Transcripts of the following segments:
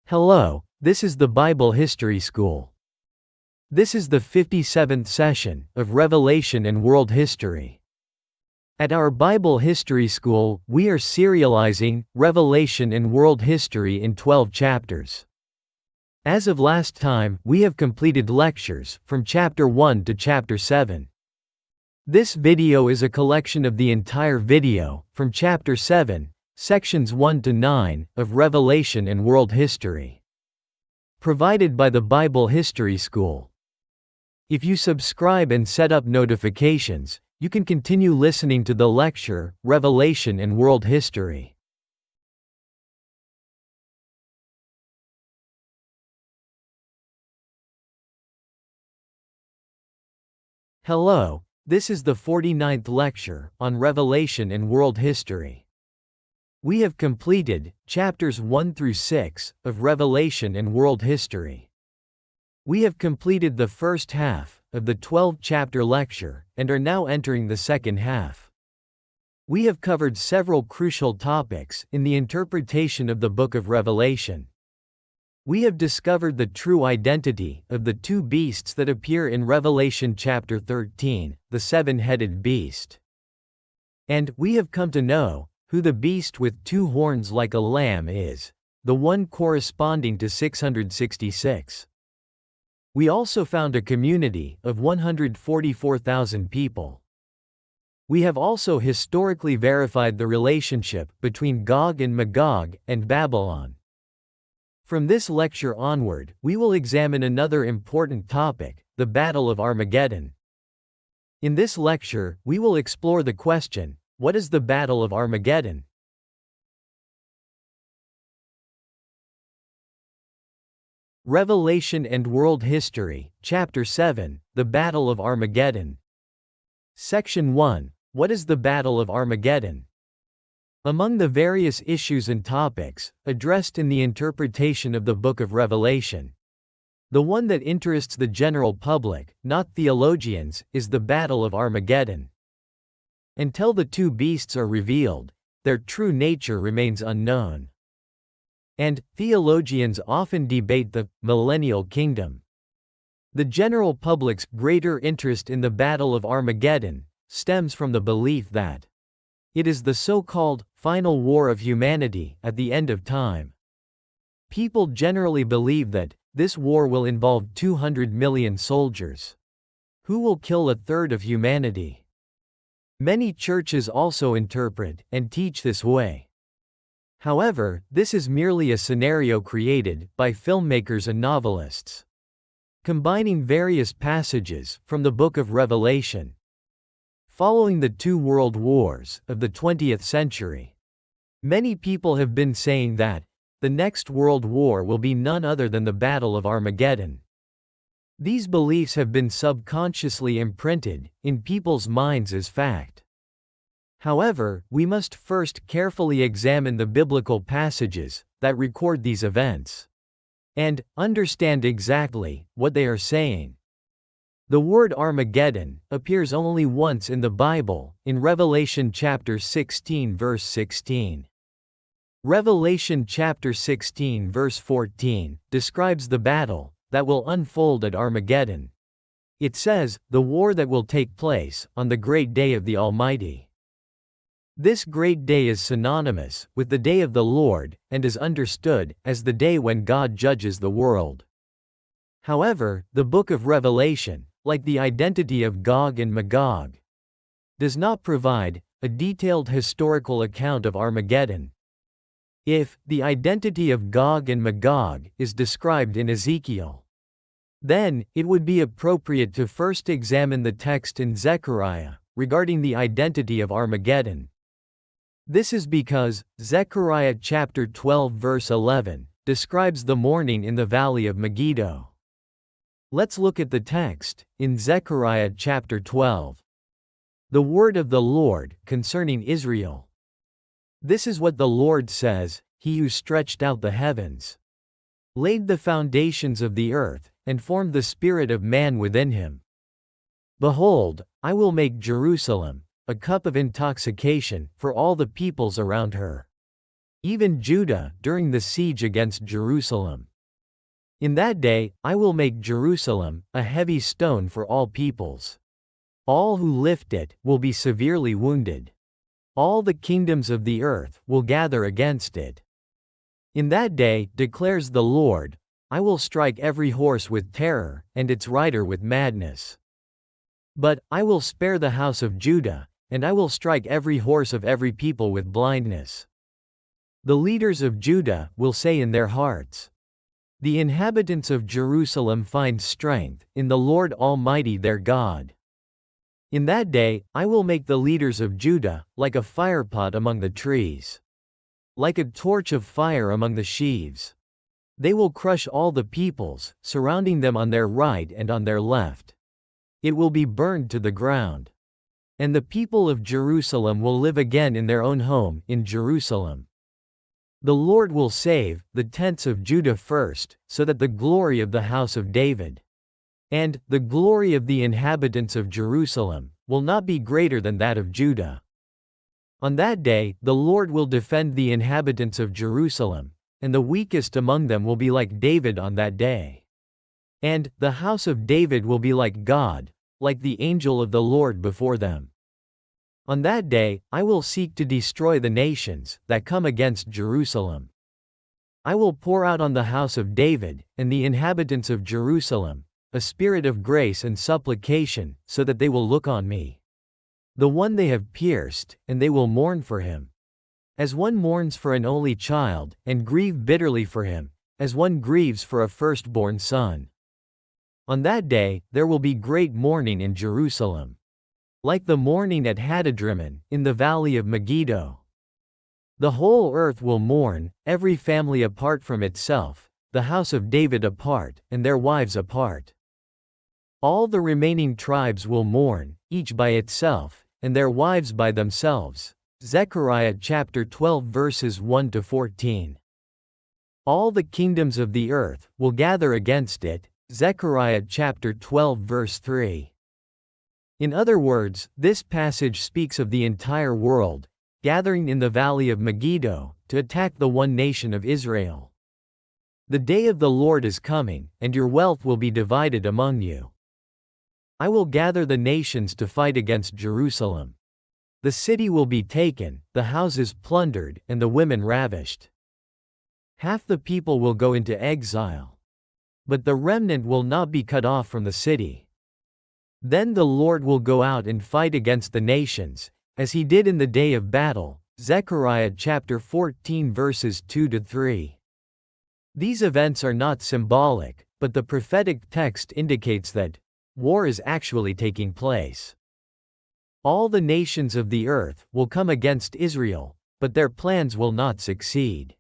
Hello, this is the Bible History School. This is the 57th session of Revelation and World History. At our Bible History School, we are serializing Revelation and World History in 12 chapters. As of last time, we have completed lectures from chapter 1 to chapter 7. This video is a collection of the entire video from chapter 7, sections 1 to 9 of Revelation and World History. Provided by the Bible History School. If you subscribe and set up notifications, you can continue listening to the lecture, Revelation and World History. Hello, this is the 49th lecture on Revelation and World History. We have completed chapters 1 through 6 of Revelation and World History. We have completed the first half of the 12-chapter lecture and are now entering the second half. We have covered several crucial topics in the interpretation of the book of Revelation. We have discovered the true identity of the two beasts that appear in Revelation chapter 13, the seven-headed beast. And we have come to know who the beast with two horns like a lamb is, the one corresponding to 666. We also found a community of 144,000 people. We have also historically verified the relationship between Gog and Magog and Babylon. From this lecture onward, we will examine another important topic, the Battle of Armageddon. In this lecture, we will explore the question, what is the Battle of Armageddon? Revelation and World History, Chapter 7, The Battle of Armageddon. Section 1, What is the Battle of Armageddon? Among the various issues and topics addressed in the interpretation of the book of Revelation, the one that interests the general public, not theologians, is the Battle of Armageddon. Until the two beasts are revealed, their true nature remains unknown. And theologians often debate the millennial kingdom. The general public's greater interest in the Battle of Armageddon stems from the belief that it is the so-called final war of humanity at the end of time. People generally believe that this war will involve 200 million soldiers, who will kill a third of humanity. Many churches also interpret and teach this way. However, this is merely a scenario created by filmmakers and novelists, combining various passages from the book of Revelation. Following the two world wars of the 20th century, many people have been saying that the next world war will be none other than the Battle of Armageddon. These beliefs have been subconsciously imprinted in people's minds as fact. However, we must first carefully examine the biblical passages that record these events and understand exactly what they are saying. The word Armageddon appears only once in the Bible, in Revelation chapter 16 verse 16. Revelation chapter 16 verse 14 describes the battle that will unfold at Armageddon. It says, the war that will take place on the great day of the Almighty. This great day is synonymous with the day of the Lord and is understood as the day when God judges the world. However, the book of Revelation, like the identity of Gog and Magog, does not provide a detailed historical account of Armageddon. If the identity of Gog and Magog is described in Ezekiel, then it would be appropriate to first examine the text in Zechariah regarding the identity of Armageddon. This is because Zechariah chapter 12 verse 11 describes the mourning in the valley of Megiddo. Let's look at the text in Zechariah chapter 12. The word of the Lord concerning Israel. This is what the Lord says, He who stretched out the heavens, laid the foundations of the earth, and formed the spirit of man within him. Behold, I will make Jerusalem a cup of intoxication for all the peoples around her. even Judah during the siege against Jerusalem. In that day, I will make Jerusalem a heavy stone for all peoples. All who lift it will be severely wounded. All the kingdoms of the earth will gather against it. In that day, declares the Lord, I will strike every horse with terror, and its rider with madness. But I will spare the house of Judah, and I will strike every horse of every people with blindness. The leaders of Judah will say in their hearts, the inhabitants of Jerusalem find strength in the Lord Almighty their God. In that day, I will make the leaders of Judah like a firepot among the trees, like a torch of fire among the sheaves. They will crush all the peoples, surrounding them on their right and on their left. It will be burned to the ground. And the people of Jerusalem will live again in their own home in Jerusalem. The Lord will save the tents of Judah first, so that the glory of the house of David and the glory of the inhabitants of Jerusalem will not be greater than that of Judah. On that day, the Lord will defend the inhabitants of Jerusalem, and the weakest among them will be like David on that day. And the house of David will be like God, like the angel of the Lord before them. On that day, I will seek to destroy the nations that come against Jerusalem. I will pour out on the house of David and the inhabitants of Jerusalem a spirit of grace and supplication, so that they will look on me, the one they have pierced, and they will mourn for him. As one mourns for an only child, and grieve bitterly for him, as one grieves for a firstborn son. On that day, there will be great mourning in Jerusalem, like the mourning at Hadadrimmon, in the valley of Megiddo. The whole earth will mourn, every family apart from itself, the house of David apart, and their wives apart. All the remaining tribes will mourn, each by itself, and their wives by themselves. Zechariah chapter 12 verses 1 to 14. All the kingdoms of the earth will gather against it. Zechariah chapter 12 verse 3. In other words, this passage speaks of the entire world gathering in the valley of Megiddo to attack the one nation of Israel. The day of the Lord is coming, and your wealth will be divided among you. I will gather the nations to fight against Jerusalem. The city will be taken, the houses plundered, and the women ravished. Half the people will go into exile, but the remnant will not be cut off from the city. Then the Lord will go out and fight against the nations, as he did in the day of battle. Zechariah chapter 14 verses 2 to 3. These events are not symbolic, but the prophetic text indicates that war is actually taking place. All the nations of the earth will come against Israel, but their plans will not succeed.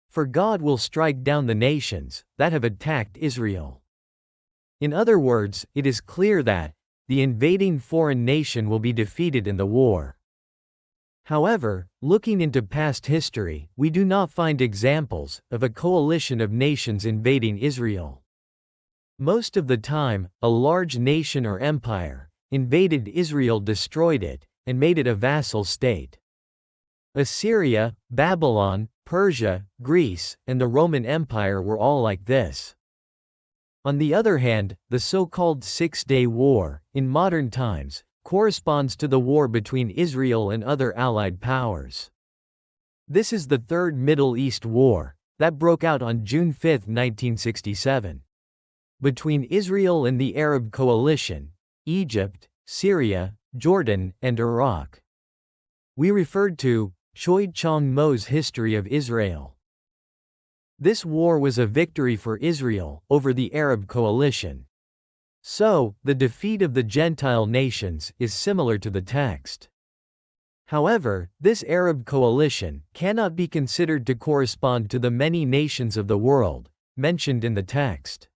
For God will strike down the nations that have attacked Israel. In other words, it is clear that the invading foreign nation will be defeated in the war. However, looking into past history, we do not find examples of a coalition of nations invading Israel. Most of the time, a large nation or empire invaded Israel, destroyed it, and made it a vassal state. Assyria, Babylon, Persia, Greece, and the Roman Empire were all like this. On the other hand, the so-called Six-Day War, in modern times, corresponds to the war between Israel and other allied powers. This is the Third Middle East War, that broke out on June 5, 1967. Between Israel and the Arab coalition, Egypt, Syria, Jordan, and Iraq. We referred to Choi Chong-mo's History of Israel. This war was a victory for Israel over the Arab coalition. So, the defeat of the Gentile nations is similar to the text. However, this Arab coalition cannot be considered to correspond to the many nations of the world mentioned in the text.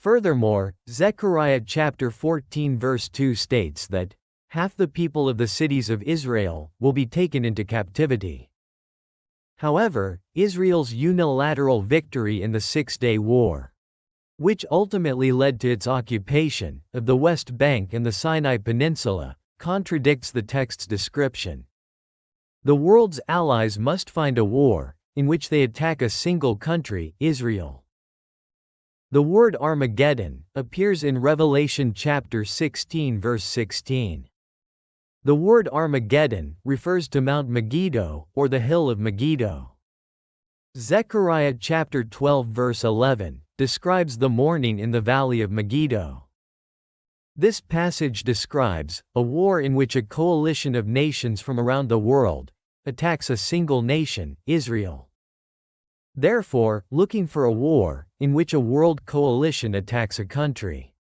Furthermore, Zechariah chapter 14 verse 2 states that half the people of the cities of Israel will be taken into captivity. However, Israel's unilateral victory in the Six-Day War, which ultimately led to its occupation of the West Bank and the Sinai Peninsula, contradicts the text's description. The world's allies must find a war, in which they attack a single country, Israel. The word Armageddon appears in Revelation chapter 16 verse 16. The word Armageddon refers to Mount Megiddo, or the hill of Megiddo. Zechariah chapter 12 verse 11 describes the mourning in the valley of Megiddo. This passage describes a war in which a coalition of nations from around the world attacks a single nation, Israel. Therefore, looking for a war in which a world coalition attacks a country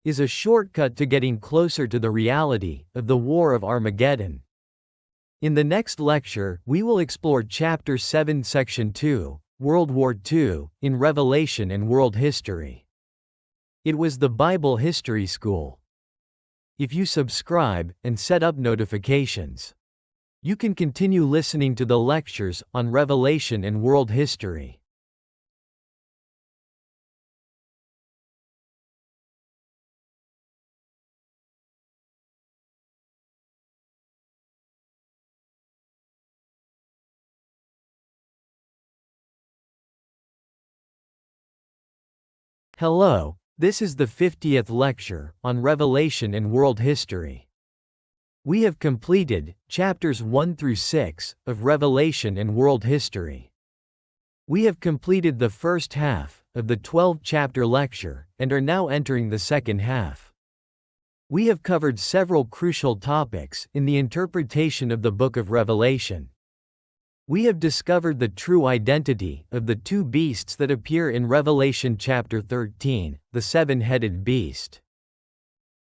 is a shortcut to getting closer to the reality of the War of Armageddon. In the next lecture, we will explore Chapter 7 Section 2, World War II, in Revelation and World History. It was the Bible History School. If you subscribe and set up notifications, you can continue listening to the lectures on Revelation and World History. Hello, this is the 50th lecture on Revelation and World History. We have completed chapters 1 through 6 of Revelation and World History. We have completed the first half of the 12-chapter lecture and are now entering the second half. We have covered several crucial topics in the interpretation of the book of Revelation. We have discovered the true identity of the two beasts that appear in Revelation chapter 13, the seven-headed beast.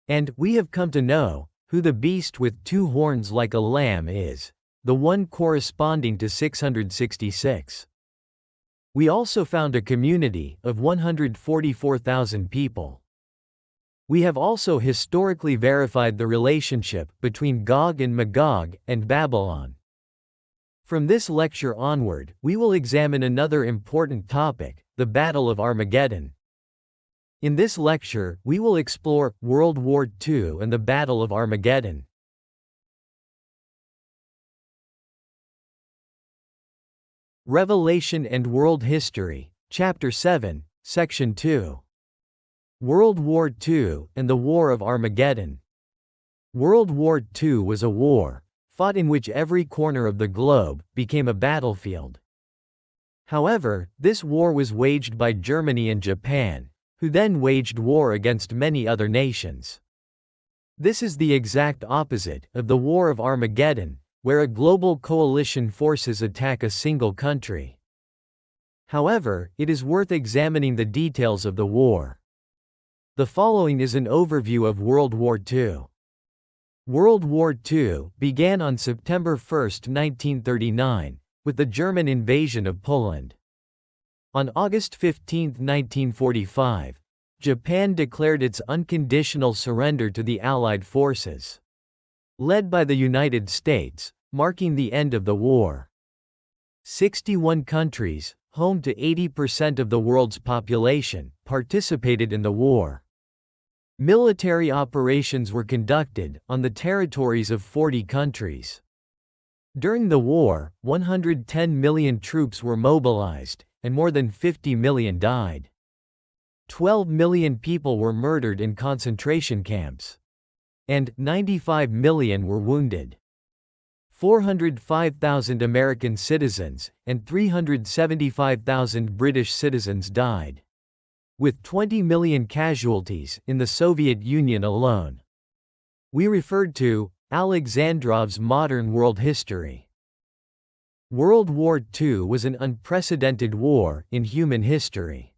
And we have come to know who the beast with two horns like a lamb is, the one corresponding to 666. We also found a community of 144,000 people. We have also historically verified the relationship between Gog and Magog and Babylon. From this lecture onward, we will examine another important topic, the Battle of Armageddon. In this lecture, we will explore World War II and the Battle of Armageddon. Revelation and World History, Chapter 7, Section 2. World War II and the War of Armageddon. World War II was a war fought in which every corner of the globe became a battlefield. However, this war was waged by Germany and Japan, who then waged war against many other nations. This is the exact opposite of the War of Armageddon, where a global coalition forces attack a single country. However, it is worth examining the details of the war. The following is an overview of World War II. World War II began on September 1, 1939, with the German invasion of Poland. On August 15, 1945, Japan declared its unconditional surrender to the Allied forces, led by the United States, marking the end of the war. 61 countries, home to 80% of the world's population, participated in the war. Military operations were conducted on the territories of 40 countries. During the war, 110 million troops were mobilized, and more than 50 million died. 12 million people were murdered in concentration camps, and 95 million were wounded. 405,000 American citizens and 375,000 British citizens died, with 20 million casualties in the Soviet Union alone. We referred to Alexandrov's Modern World History. World War II was an unprecedented war in human history,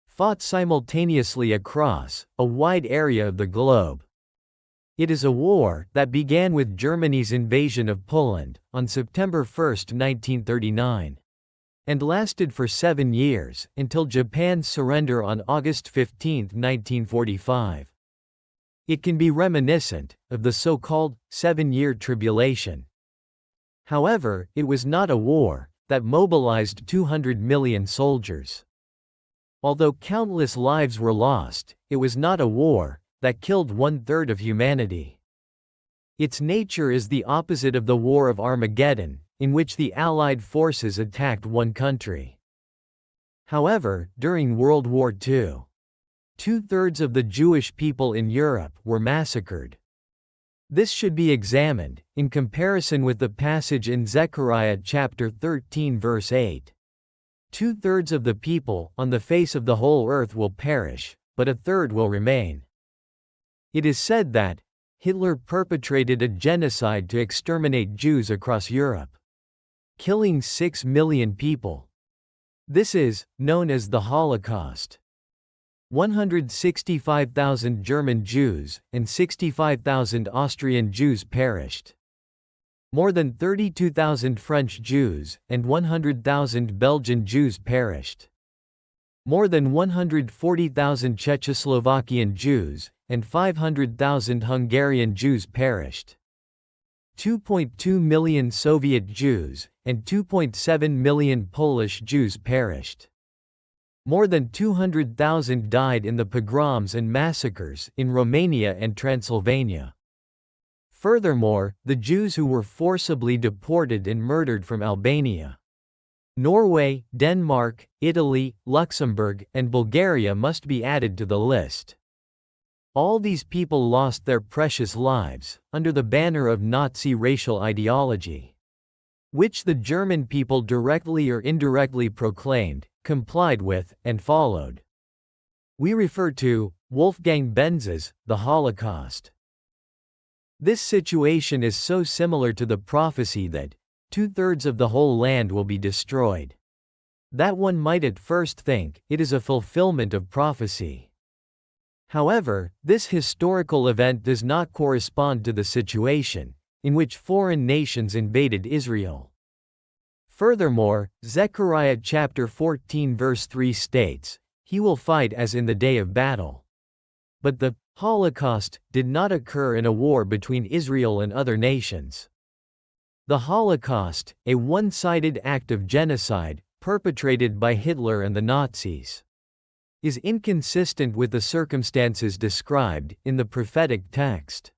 fought simultaneously across a wide area of the globe. It is a war that began with Germany's invasion of Poland on September 1, 1939, and lasted for 7 years until Japan's surrender on August 15, 1945. It can be reminiscent of the so-called Seven-Year Tribulation. However, it was not a war that mobilized 200 million soldiers. Although countless lives were lost, it was not a war that killed 1/3 of humanity. Its nature is the opposite of the War of Armageddon, in which the Allied forces attacked one country. However, during World War II, two-thirds of the Jewish people in Europe were massacred. This should be examined, in comparison with the passage in Zechariah chapter 13 verse 8. Two-thirds of the people on the face of the whole earth will perish, but a third will remain. It is said that Hitler perpetrated a genocide to exterminate Jews across Europe, killing 6 million people. This is known as the Holocaust. 165,000 German Jews and 65,000 Austrian Jews perished. More than 32,000 French Jews and 100,000 Belgian Jews perished. More than 140,000 Czechoslovakian Jews and 500,000 Hungarian Jews perished. 2.2 million Soviet Jews and 2.7 million Polish Jews perished. More than 200,000 died in the pogroms and massacres in Romania and Transylvania. Furthermore, the Jews who were forcibly deported and murdered from Albania, Norway, Denmark, Italy, Luxembourg, and Bulgaria must be added to the list. All these people lost their precious lives under the banner of Nazi racial ideology, which the German people directly or indirectly proclaimed, complied with, and followed. We refer to Wolfgang Benz's The Holocaust. This situation is so similar to the prophecy that two-thirds of the whole land will be destroyed, that one might at first think it is a fulfillment of prophecy. However, this historical event does not correspond to the situation in which foreign nations invaded Israel. Furthermore, Zechariah chapter 14 verse 3 states, "He will fight as in the day of battle." But the Holocaust did not occur in a war between Israel and other nations. The Holocaust, a one-sided act of genocide, perpetrated by Hitler and the Nazis, is inconsistent with the circumstances described in the prophetic text.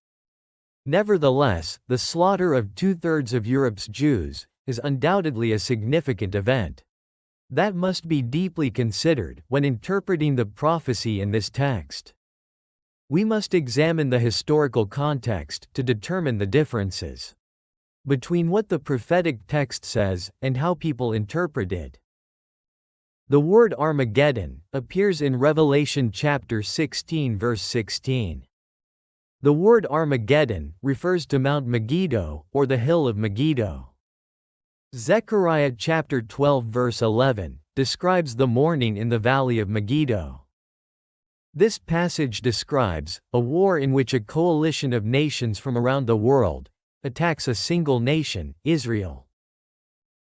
Nevertheless, the slaughter of two-thirds of Europe's Jews is undoubtedly a significant event that must be deeply considered when interpreting the prophecy in this text. We must examine the historical context to determine the differences between what the prophetic text says and how people interpret it. The word Armageddon appears in Revelation chapter 16 verse 16. The word Armageddon refers to Mount Megiddo or the hill of Megiddo. Zechariah chapter 12 verse 11 describes the mourning in the valley of Megiddo. This passage describes a war in which a coalition of nations from around the world attacks a single nation, Israel.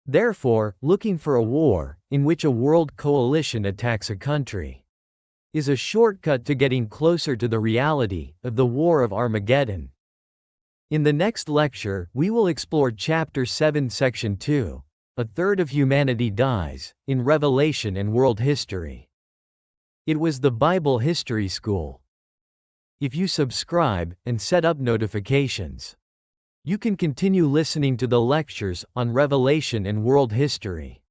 Therefore, looking for a war in which a world coalition attacks a country is a shortcut to getting closer to the reality of the War of Armageddon. In the next lecture, we will explore Chapter 7 Section 2, A Third of Humanity Dies, in Revelation and World History. It was the Bible History School. If you subscribe and set up notifications, you can continue listening to the lectures on Revelation and World History.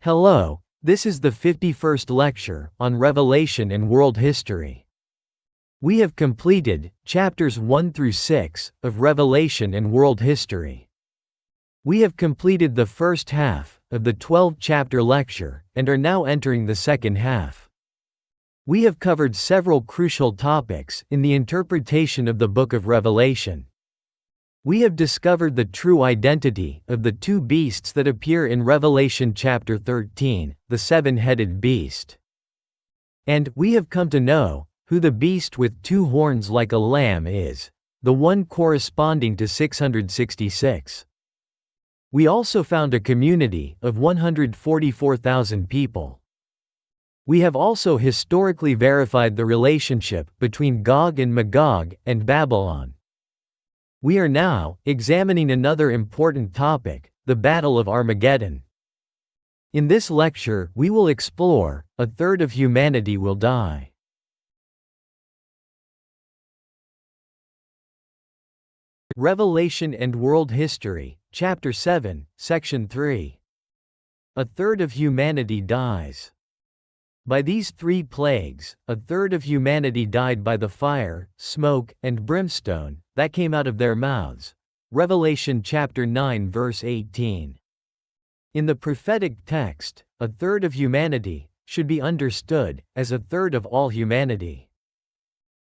Hello, this is the 51st lecture on Revelation and World History. We have completed chapters 1 through 6 of Revelation and World History. We have completed the first half of the 12-chapter lecture and are now entering the second half. We have covered several crucial topics in the interpretation of the book of Revelation. We have discovered the true identity of the two beasts that appear in Revelation chapter 13, the seven-headed beast. And we have come to know who the beast with two horns like a lamb is, the one corresponding to 666. We also found a community of 144,000 people. We have also historically verified the relationship between Gog and Magog and Babylon. We are now examining another important topic, the Battle of Armageddon. In this lecture, we will explore, a third of humanity will die. Revelation and World History, Chapter 7, Section 3. A third of humanity dies. By these three plagues, a third of humanity died by the fire, smoke, and brimstone that came out of their mouths. Revelation chapter 9 verse 18. In the prophetic text, a third of humanity should be understood as a third of all humanity.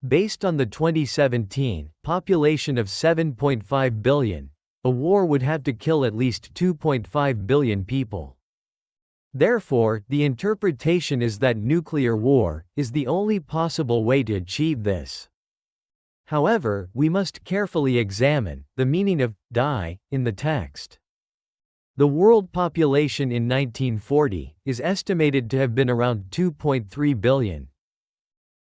Based on the 2017 population of 7.5 billion, a war would have to kill at least 2.5 billion people. Therefore, the interpretation is that nuclear war is the only possible way to achieve this. However, we must carefully examine the meaning of die in the text. The world population in 1940 is estimated to have been around 2.3 billion.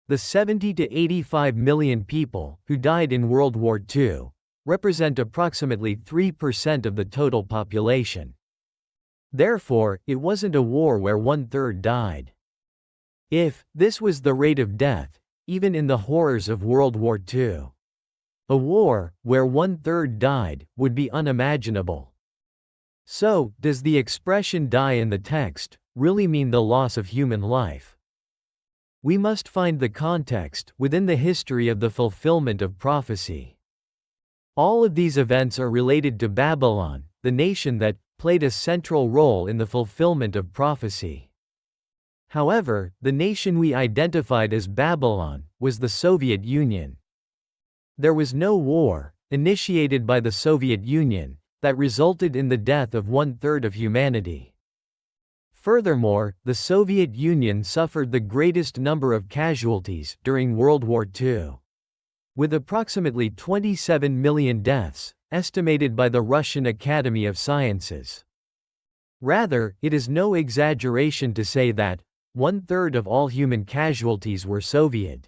The 70 to 85 million people who died in World War II represent approximately 3% of the total population. Therefore, it wasn't a war where one-third died. If this was the rate of death, even in the horrors of World War II, a war where one-third died would be unimaginable. So, does the expression die in the text really mean the loss of human life? We must find the context within the history of the fulfillment of prophecy. All of these events are related to Babylon, the nation that played a central role in the fulfillment of prophecy. However, the nation we identified as Babylon was the Soviet Union. There was no war initiated by the Soviet Union that resulted in the death of one-third of humanity. Furthermore, the Soviet Union suffered the greatest number of casualties during World War II, with approximately 27 million deaths estimated by the Russian Academy of Sciences. Rather, it is no exaggeration to say that one-third of all human casualties were Soviet.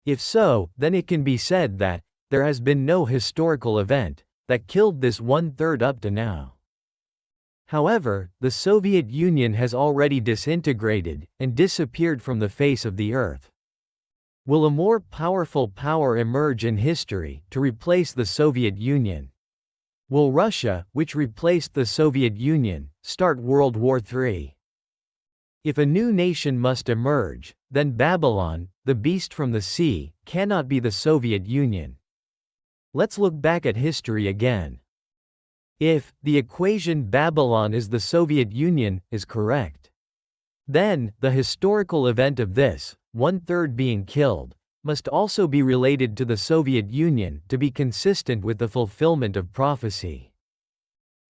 If so, then it can be said that there has been no historical event that killed this one-third up to now. However, the Soviet Union has already disintegrated and disappeared from the face of the earth. Will a more powerful power emerge in history to replace the Soviet Union? Will Russia, which replaced the Soviet Union, start World War III? If a new nation must emerge, then Babylon, the beast from the sea, cannot be the Soviet Union. Let's look back at history again. If the equation Babylon is the Soviet Union is correct, then the historical event of this, one-third being killed, must also be related to the Soviet Union to be consistent with the fulfillment of prophecy.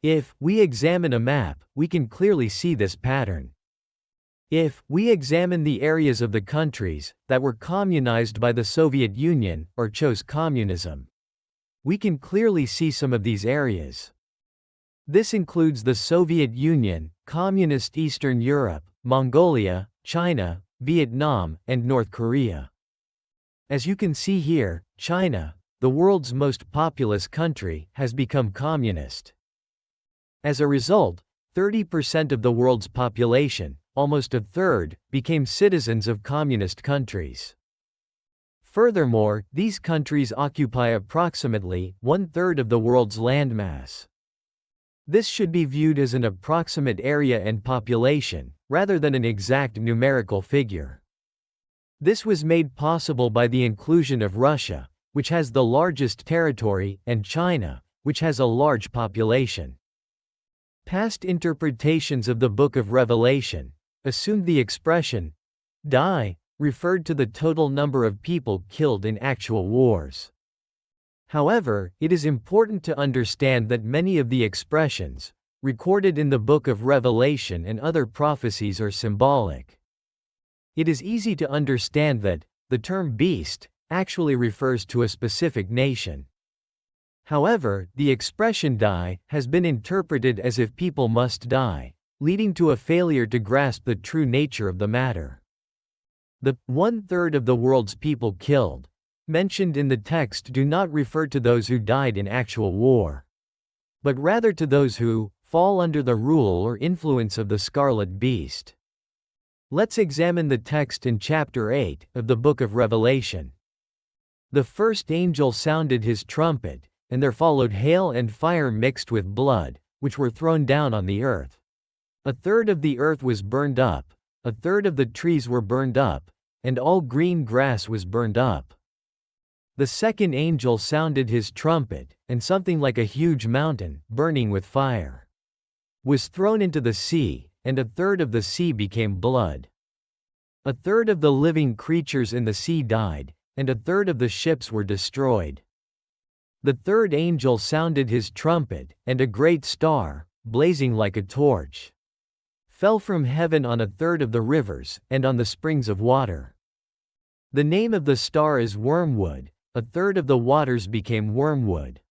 If we examine a map, we can clearly see this pattern. If we examine the areas of the countries that were communized by the Soviet Union or chose communism, we can clearly see some of these areas. This includes the Soviet Union, Communist Eastern Europe, Mongolia, China, Vietnam, and North Korea. As you can see here, China, the world's most populous country, has become communist. As a result, 30% of the world's population, almost a third, became citizens of communist countries. Furthermore, these countries occupy approximately one-third of the world's landmass. This should be viewed as an approximate area and population, rather than an exact numerical figure. This was made possible by the inclusion of Russia, which has the largest territory, and China, which has a large population. Past interpretations of the Book of Revelation assumed the expression die referred to the total number of people killed in actual wars. However, it is important to understand that many of the expressions recorded in the Book of Revelation and other prophecies are symbolic. It is easy to understand that the term beast actually refers to a specific nation. However, the expression die has been interpreted as if people must die, leading to a failure to grasp the true nature of the matter. The 1/3 of the world's people killed mentioned in the text do not refer to those who died in actual war, but rather to those who fall under the rule or influence of the scarlet beast. Let's examine the text in chapter 8 of the book of Revelation. The first angel sounded his trumpet, and there followed hail and fire mixed with blood, which were thrown down on the earth. 1/3 of the earth was burned up, 1/3 of the trees were burned up, and all green grass was burned up. The second angel sounded his trumpet, and something like a huge mountain, burning with fire, was thrown into the sea, and 1/3 of the sea became blood. 1/3 of the living creatures in the sea died, and 1/3 of the ships were destroyed. The third angel sounded his trumpet, and a great star, blazing like a torch, fell from heaven on 1/3 of the rivers, and on the springs of water. The name of the star is wormwood. 1/3 of the waters became wormwood.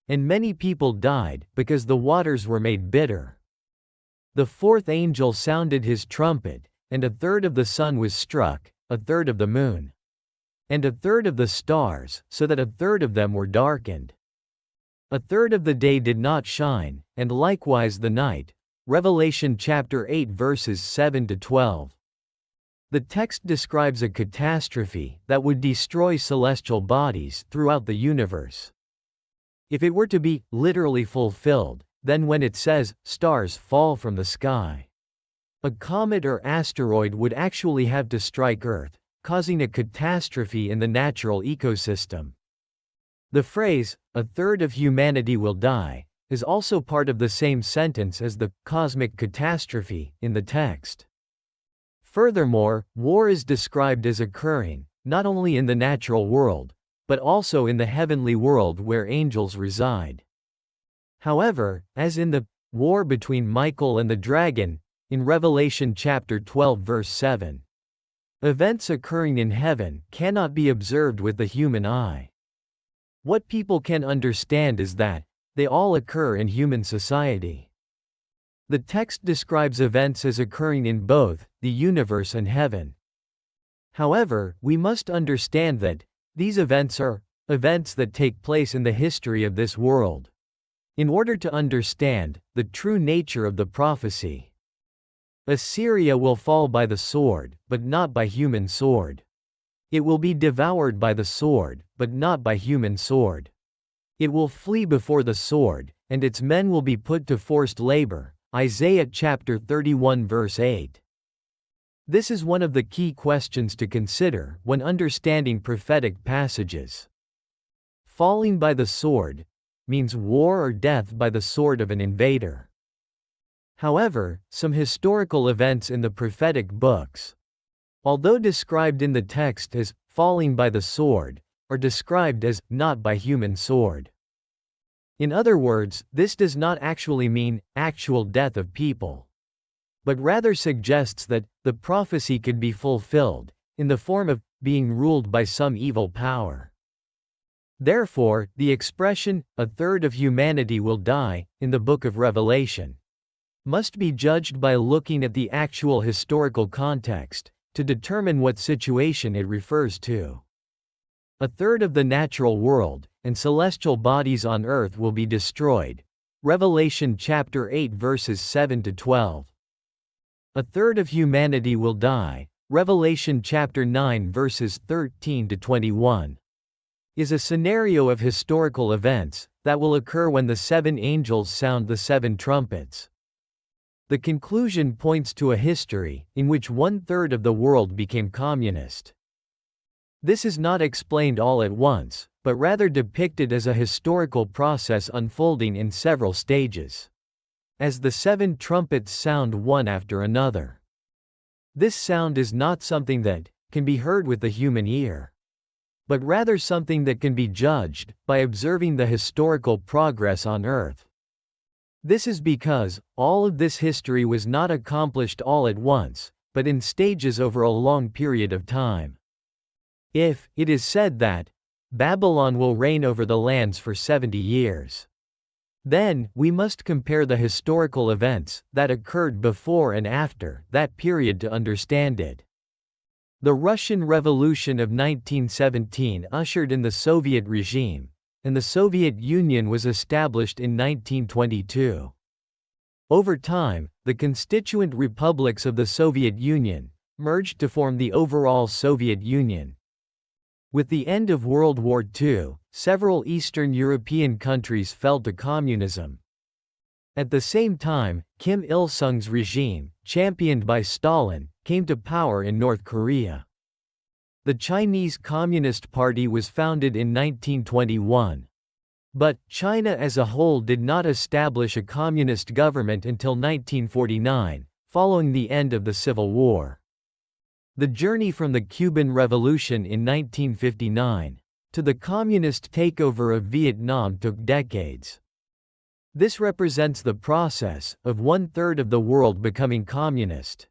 And many people died, because the waters were made bitter. The fourth angel sounded his trumpet, and 1/3 of the sun was struck, 1/3 of the moon, and 1/3 of the stars, so that 1/3 of them were darkened. 1/3 of the day did not shine, and likewise the night. Revelation chapter 8 verses 7 to 12. The text describes a catastrophe that would destroy celestial bodies throughout the universe. If it were to be literally fulfilled, then when it says, stars fall from the sky, a comet or asteroid would actually have to strike Earth, causing a catastrophe in the natural ecosystem. The phrase, 1/3 of humanity will die, is also part of the same sentence as the cosmic catastrophe in the text. Furthermore, war is described as occurring, not only in the natural world, but also in the heavenly world where angels reside. However, as in the war between Michael and the dragon, in Revelation chapter 12 verse 7, events occurring in heaven cannot be observed with the human eye. What people can understand is that they all occur in human society. The text describes events as occurring in both the universe and heaven. However, we must understand that these events are events that take place in the history of this world, in order to understand the true nature of the prophecy. Assyria will fall by the sword, but not by human sword. It will be devoured by the sword, but not by human sword. It will flee before the sword, and its men will be put to forced labor. Isaiah chapter 31 verse 8. This is one of the key questions to consider when understanding prophetic passages. Falling by the sword means war or death by the sword of an invader. However, some historical events in the prophetic books, although described in the text as falling by the sword, are described as not by human sword. In other words, this does not actually mean actual death of people, but rather suggests that the prophecy could be fulfilled in the form of being ruled by some evil power. Therefore, the expression, 1/3 of humanity will die, in the book of Revelation, must be judged by looking at the actual historical context to determine what situation it refers to. 1/3 of the natural world and celestial bodies on earth will be destroyed. Revelation chapter 8 verses 7 to 12. 1/3 of humanity will die. Revelation chapter 9 verses 13 to 21. Is a scenario of historical events that will occur when the 7 angels sound the 7 trumpets. The conclusion points to a history in which 1/3 of the world became communist. This is not explained all at once, but rather depicted as a historical process unfolding in several stages, as the 7 trumpets sound one after another. This sound is not something that can be heard with the human ear, but rather something that can be judged by observing the historical progress on earth. This is because all of this history was not accomplished all at once, but in stages over a long period of time. If it is said that Babylon will reign over the lands for 70 years, Then, we must compare the historical events that occurred before and after that period to understand it. The Russian Revolution of 1917 ushered in the Soviet regime, and the Soviet Union was established in 1922. Over time, the constituent republics of the Soviet Union merged to form the overall Soviet Union. With the end of World War II, several Eastern European countries fell to communism. At the same time, Kim Il-sung's regime, championed by Stalin, came to power in North Korea. The Chinese Communist Party was founded in 1921. But China as a whole did not establish a communist government until 1949, following the end of the Civil War. The journey from the Cuban Revolution in 1959 to the communist takeover of Vietnam took decades. This represents the process of 1/3 of the world becoming communist.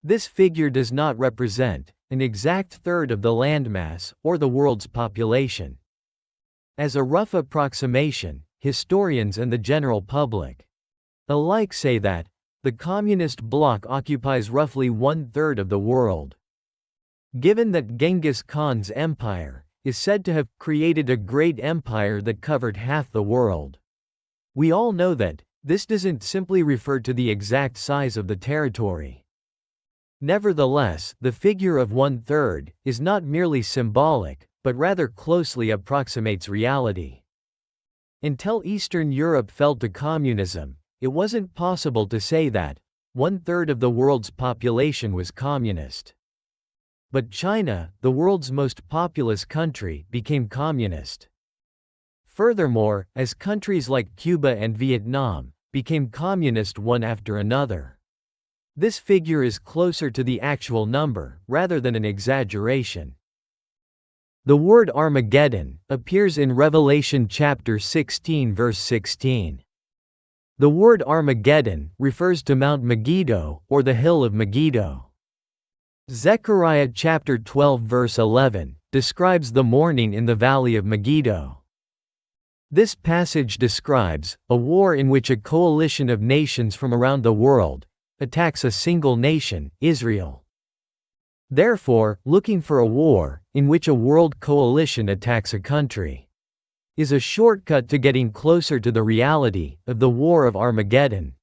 This figure does not represent an exact third of the landmass or the world's population. As a rough approximation, historians and the general public alike say that the communist bloc occupies roughly 1/3 of the world. Given that Genghis Khan's empire is said to have created a great empire that covered half the world, we all know that this doesn't simply refer to the exact size of the territory. Nevertheless, the figure of 1/3 is not merely symbolic, but rather closely approximates reality. Until Eastern Europe fell to communism, it wasn't possible to say that 1/3 of the world's population was communist. But China, the world's most populous country, became communist. Furthermore, as countries like Cuba and Vietnam became communist one after another, this figure is closer to the actual number, rather than an exaggeration. The word Armageddon appears in Revelation chapter 16 verse 16. The word Armageddon refers to Mount Megiddo, or the hill of Megiddo. Zechariah chapter 12 verse 11 describes the mourning in the valley of Megiddo. This passage describes a war in which a coalition of nations from around the world attacks a single nation, Israel. Therefore, looking for a war in which a world coalition attacks a country is a shortcut to getting closer to the reality of the War of Armageddon.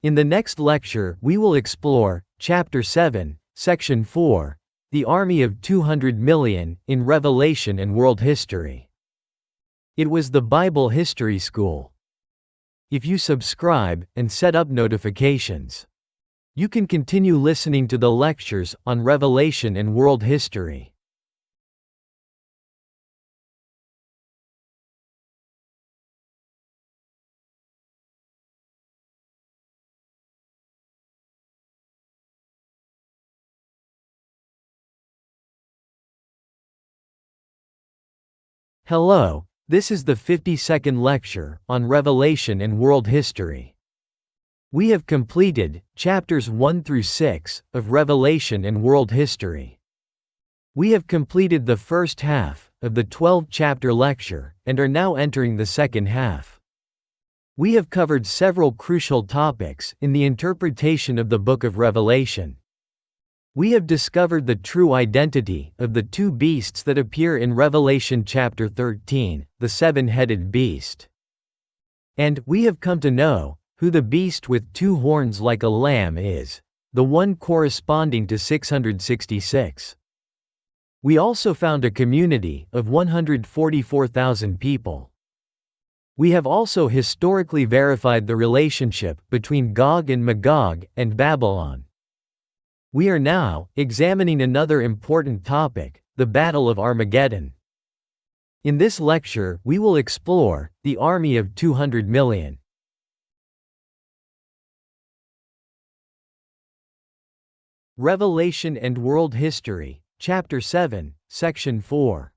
In the next lecture, we will explore Chapter 7, Section 4, the Army of 200 Million in Revelation and World History. It was the Bible History School. If you subscribe and set up notifications, you can continue listening to the lectures on Revelation and world history. Hello, this is the 52nd lecture on Revelation and world history. We have completed chapters 1 through 6 of Revelation and world history. We have completed the first half of the 12-chapter lecture and are now entering the second half. We have covered several crucial topics in the interpretation of the book of Revelation. We have discovered the true identity of the two beasts that appear in Revelation chapter 13, the seven-headed beast. And we have come to know who the beast with two horns like a lamb is, the one corresponding to 666. We also found a community of 144,000 people. We have also historically verified the relationship between Gog and Magog and Babylon. We are now examining another important topic, the Battle of Armageddon. In this lecture, we will explore the Army of 200 Million. Revelation and World History, Chapter 7, Section 4.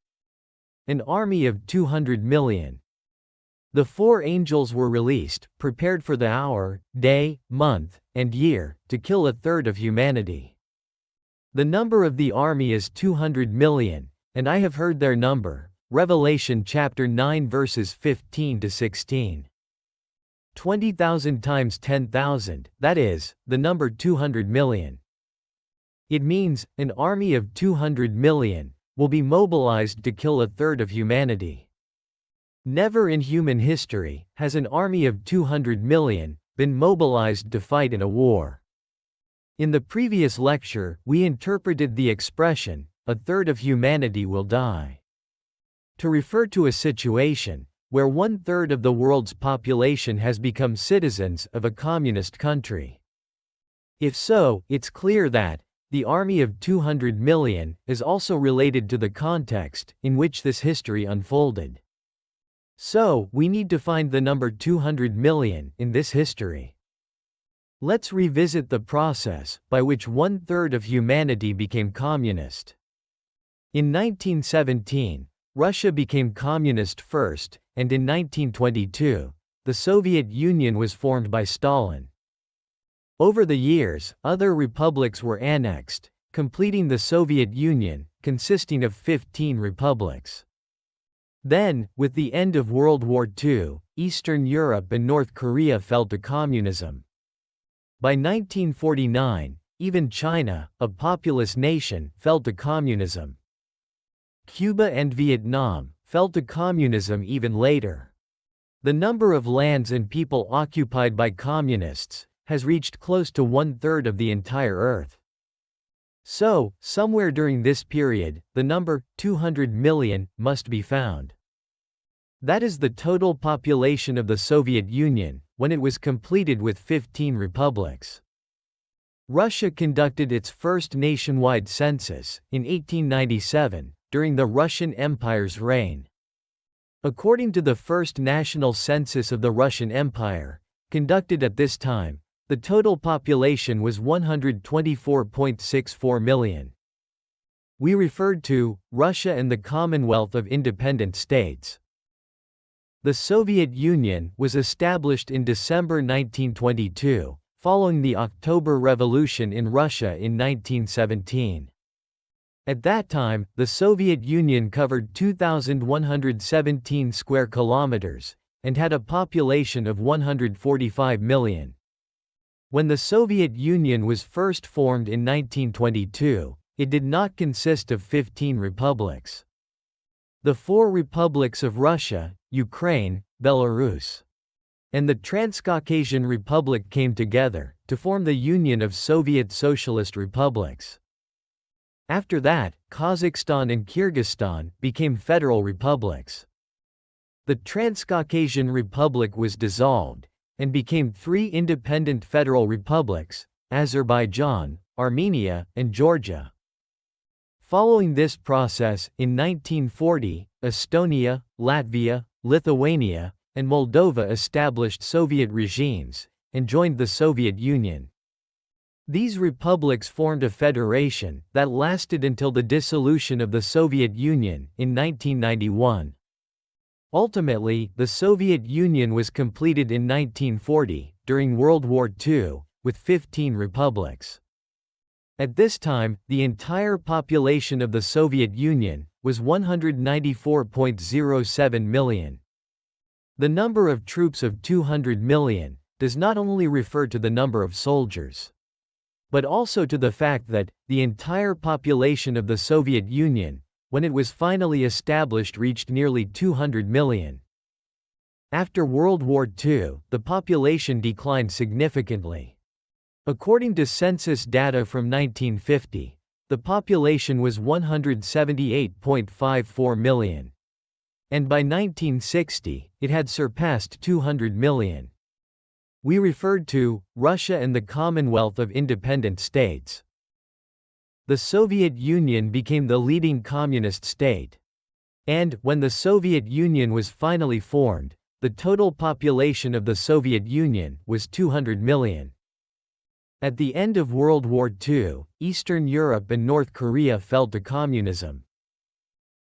An Army of 200 Million. The four angels were released, prepared for the hour, day, month, and year, to kill a third of humanity. The number of the army is 200 million, and I have heard their number. Revelation chapter 9 verses 15 to 16. 20,000 times 10,000, that is, the number 200 million. It means, an army of 200 million will be mobilized to kill a third of humanity. Never in human history has an army of 200 million been mobilized to fight in a war. In the previous lecture, we interpreted the expression, a third of humanity will die, to refer to a situation where 1/3 of the world's population has become citizens of a communist country. If so, it's clear that the army of 200 million is also related to the context in which this history unfolded. So, we need to find the number 200 million in this history. Let's revisit the process by which 1/3 of humanity became communist. In 1917, Russia became communist first, and in 1922, the Soviet Union was formed by Stalin. Over the years, other republics were annexed, completing the Soviet Union, consisting of 15 republics. Then, with the end of World War II, Eastern Europe and North Korea fell to communism. By 1949, even China, a populous nation, fell to communism. Cuba and Vietnam fell to communism even later. The number of lands and people occupied by communists has reached close to 1/3 of the entire Earth. So, somewhere during this period, the number 200 million must be found. That is the total population of the Soviet Union when it was completed with 15 republics. Russia conducted its first nationwide census in 1897, during the Russian Empire's reign. According to the first national census of the Russian Empire, conducted at this time, the total population was 124.64 million. We referred to Russia and the Commonwealth of Independent States. The Soviet Union was established in December 1922, following the October Revolution in Russia in 1917. At that time, the Soviet Union covered 2,117 square kilometers and had a population of 145 million. When the Soviet Union was first formed in 1922, it did not consist of 15 republics. The 4 republics of Russia, Ukraine, Belarus, and the Transcaucasian Republic came together to form the Union of Soviet Socialist Republics. After that, Kazakhstan and Kyrgyzstan became federal republics. The Transcaucasian Republic was dissolved and became 3 independent federal republics: Azerbaijan, Armenia, and Georgia. Following this process, in 1940, Estonia, Latvia, Lithuania, and Moldova established Soviet regimes and joined the Soviet Union. These republics formed a federation that lasted until the dissolution of the Soviet Union in 1991. Ultimately, the Soviet Union was completed in 1940, during World War II, with 15 republics. At this time, the entire population of the Soviet Union was 194.07 million. The number of troops of 200 million does not only refer to the number of soldiers, but also to the fact that the entire population of the Soviet Union, when it was finally established, reached nearly 200 million. After World War II, the population declined significantly. According to census data from 1950, the population was 178.54 million. And by 1960, it had surpassed 200 million. We referred to Russia and the Commonwealth of Independent States. The Soviet Union became the leading communist state. And, when the Soviet Union was finally formed, the total population of the Soviet Union was 200 million. At the end of World War II, Eastern Europe and North Korea fell to communism.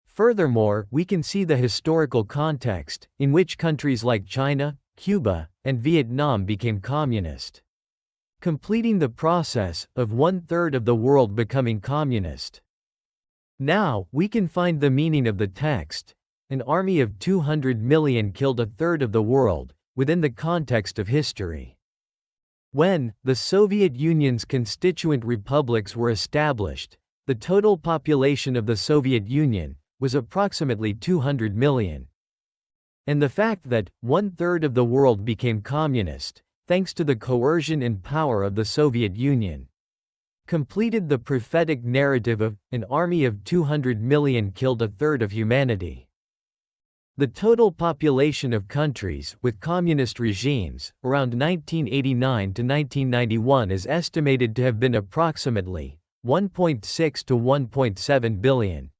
Furthermore, we can see the historical context, in which countries like China, Cuba, and Vietnam became communist, completing the process of 1/3 of the world becoming communist. Now, we can find the meaning of the text. An army of 200 million killed 1/3 of the world, within the context of history. When the Soviet Union's constituent republics were established, the total population of the Soviet Union was approximately 200 million. And the fact that 1/3 of the world became communist, thanks to the coercion and power of the Soviet Union, completed the prophetic narrative of an army of 200 million killed 1/3 of humanity. The total population of countries with communist regimes around 1989 to 1991 is estimated to have been approximately 1.6 to 1.7 billion.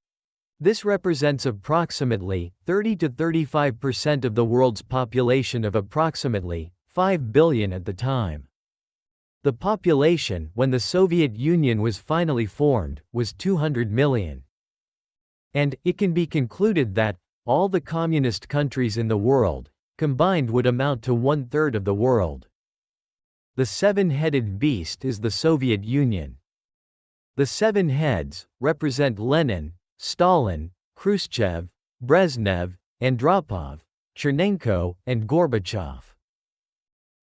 This represents approximately 30 to 35% of the world's population of approximately 5 billion at the time. The population when the Soviet Union was finally formed was 200 million. And it can be concluded that all the communist countries in the world combined would amount to 1/3 of the world. The seven-headed beast is the Soviet Union. The seven heads represent Lenin, Stalin, Khrushchev, Brezhnev, Andropov, Chernenko, and Gorbachev.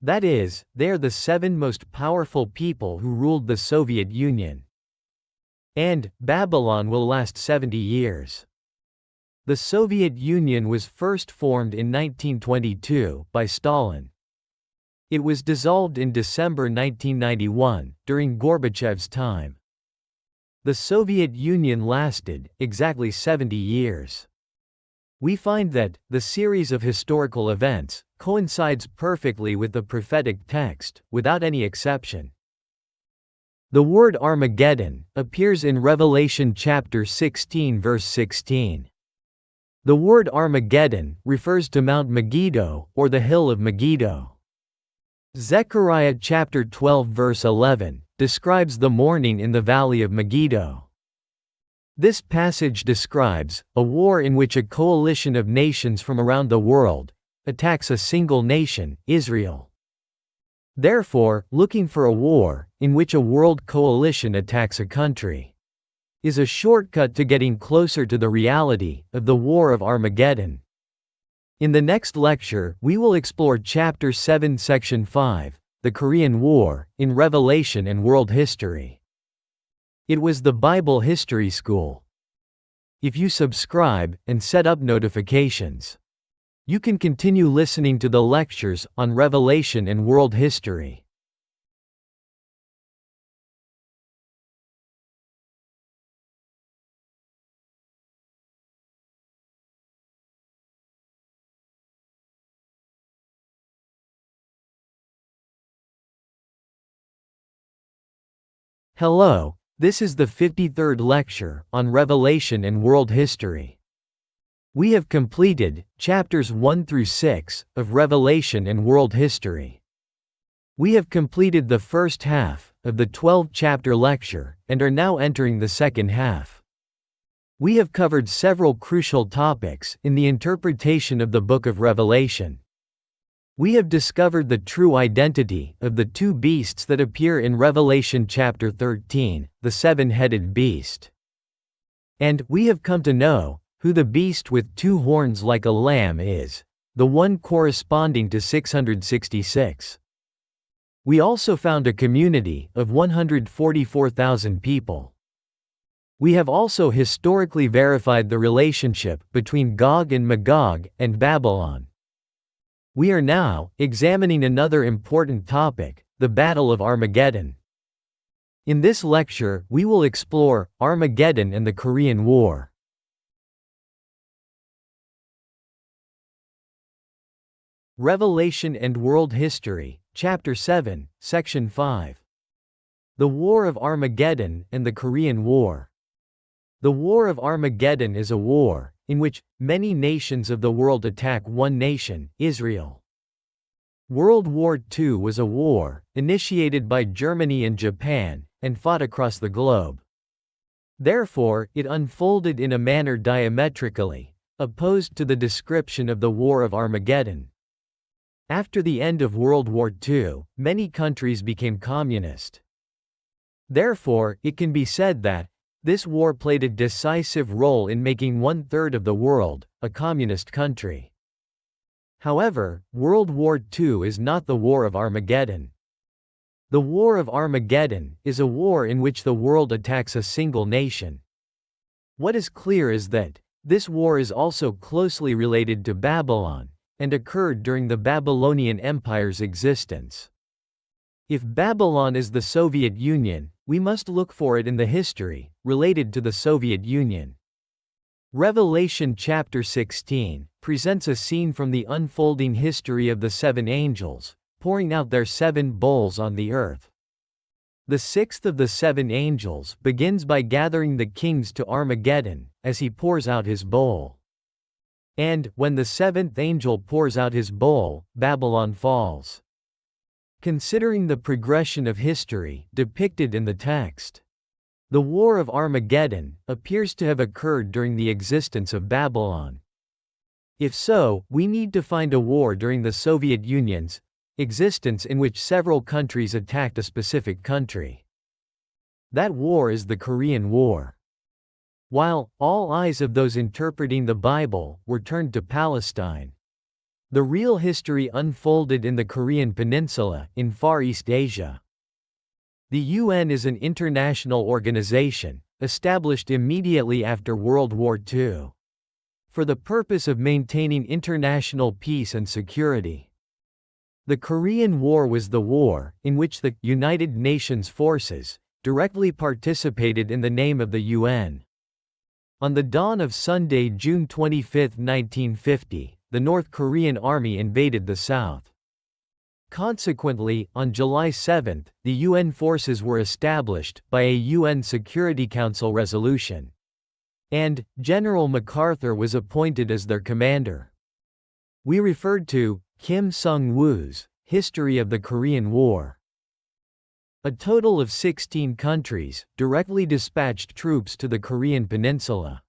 That is, they are the seven most powerful people who ruled the Soviet Union. And Babylon will last 70 years. The Soviet Union was first formed in 1922 by Stalin. It was dissolved in December 1991, during Gorbachev's time. The Soviet Union lasted exactly 70 years. We find that the series of historical events coincides perfectly with the prophetic text, without any exception. The word Armageddon appears in Revelation chapter 16 verse 16. The word Armageddon refers to Mount Megiddo, or the hill of Megiddo. Zechariah chapter 12 verse 11 describes the mourning in the valley of Megiddo. This passage describes a war in which a coalition of nations from around the world attacks a single nation, Israel. Therefore, looking for a war in which a world coalition attacks a country is a shortcut to getting closer to the reality of the War of Armageddon. In the next lecture, we will explore Chapter 7 Section 5, the Korean War, in Revelation and World History. It was the Bible History School. If you subscribe and set up notifications, you can continue listening to the lectures on Revelation and World History. Hello, this is the 53rd lecture on Revelation and World History. We have completed chapters 1 through 6 of Revelation and World History. We have completed the first half of the 12-chapter lecture and are now entering the second half. We have covered several crucial topics in the interpretation of the book of Revelation. We have discovered the true identity of the two beasts that appear in Revelation chapter 13, the seven-headed beast. And we have come to know who the beast with two horns like a lamb is, the one corresponding to 666. We also found a community of 144,000 people. We have also historically verified the relationship between Gog and Magog and Babylon. We are now examining another important topic, the Battle of Armageddon. In this lecture, we will explore Armageddon and the Korean War. Revelation and World History, Chapter 7, Section 5. The War of Armageddon and the Korean War. The War of Armageddon is a war in which many nations of the world attack one nation, Israel. World War II was a war initiated by Germany and Japan and fought across the globe. Therefore, it unfolded in a manner diametrically opposed to the description of the War of Armageddon. After the end of World War II, many countries became communist. Therefore, it can be said that this war played a decisive role in making 1/3 of the world a communist country. However, World War II is not the War of Armageddon. The War of Armageddon is a war in which the world attacks a single nation. What is clear is that this war is also closely related to Babylon, and occurred during the Babylonian Empire's existence. If Babylon is the Soviet Union, we must look for it in the history related to the Soviet Union. Revelation chapter 16 presents a scene from the unfolding history of the seven angels, pouring out their seven bowls on the earth. The sixth of the seven angels begins by gathering the kings to Armageddon, as he pours out his bowl. And, when the seventh angel pours out his bowl, Babylon falls. Considering the progression of history depicted in the text, the War of Armageddon appears to have occurred during the existence of Babylon. If so, we need to find a war during the Soviet Union's existence in which several countries attacked a specific country. That war is the Korean War. While all eyes of those interpreting the Bible were turned to Palestine, the real history unfolded in the Korean Peninsula, in Far East Asia. The UN is an international organization, established immediately after World War II, for the purpose of maintaining international peace and security. The Korean War was the war in which the United Nations forces directly participated in the name of the UN. On the dawn of Sunday, June 25, 1950, the North Korean army invaded the South. Consequently, on July 7, the UN forces were established by a UN Security Council resolution, and General MacArthur was appointed as their commander. We referred to Kim Sung-woo's History of the Korean War. A total of 16 countries directly dispatched troops to the Korean Peninsula.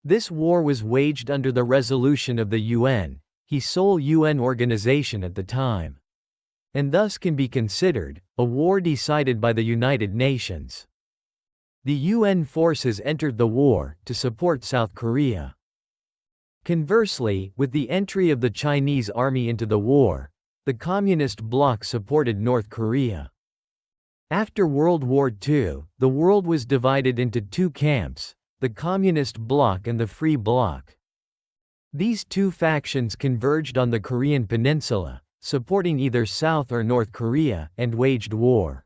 This war was waged under the resolution of the UN, the sole UN organization at the time, and thus can be considered a war decided by the United Nations. The UN forces entered the war to support South Korea. Conversely, with the entry of the Chinese army into the war, the Communist bloc supported North Korea. After World War II, the world was divided into two camps, the Communist bloc and the Free bloc. These two factions converged on the Korean Peninsula, supporting either South or North Korea, and waged war.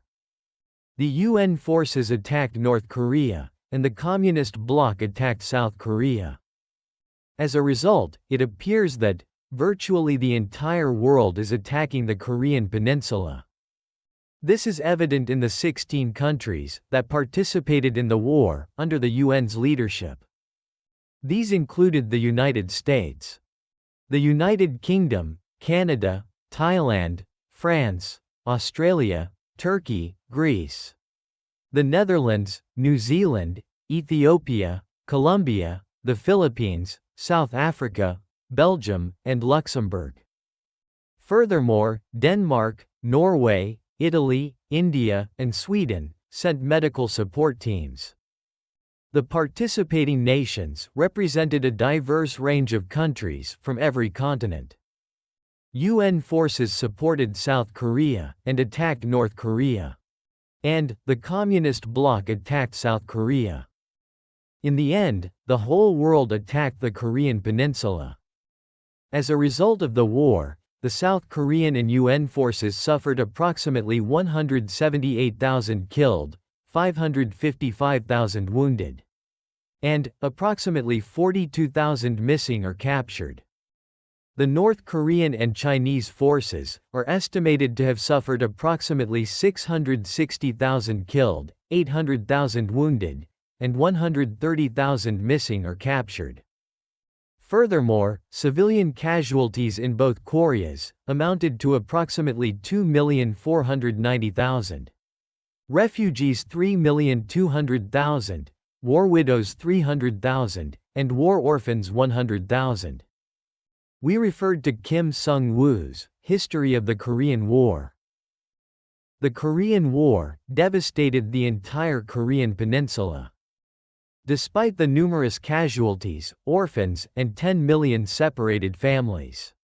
The UN forces attacked North Korea, and the Communist bloc attacked South Korea. As a result, it appears that virtually the entire world is attacking the Korean Peninsula. This is evident in the 16 countries that participated in the war under the UN's leadership. These included the United States, the United Kingdom, Canada, Thailand, France, Australia, Turkey, Greece, the Netherlands, New Zealand, Ethiopia, Colombia, the Philippines, South Africa, Belgium, and Luxembourg. Furthermore, Denmark, Norway, Italy, India, and Sweden sent medical support teams. The participating nations represented a diverse range of countries from every continent. UN forces supported South Korea and attacked North Korea, and the Communist bloc attacked South Korea. In the end, the whole world attacked the Korean Peninsula. As a result of the war, the South Korean and UN forces suffered approximately 178,000 killed, 555,000 wounded, and approximately 42,000 missing or captured. The North Korean and Chinese forces are estimated to have suffered approximately 660,000 killed, 800,000 wounded, and 130,000 missing or captured. Furthermore, civilian casualties in both Koreas amounted to approximately 2,490,000. Refugees 3,200,000, war widows 300,000, and war orphans 100,000. We referred to Kim Sung-woo's History of the Korean War. The Korean War devastated the entire Korean Peninsula. Despite the numerous casualties, orphans, and 10 million separated families,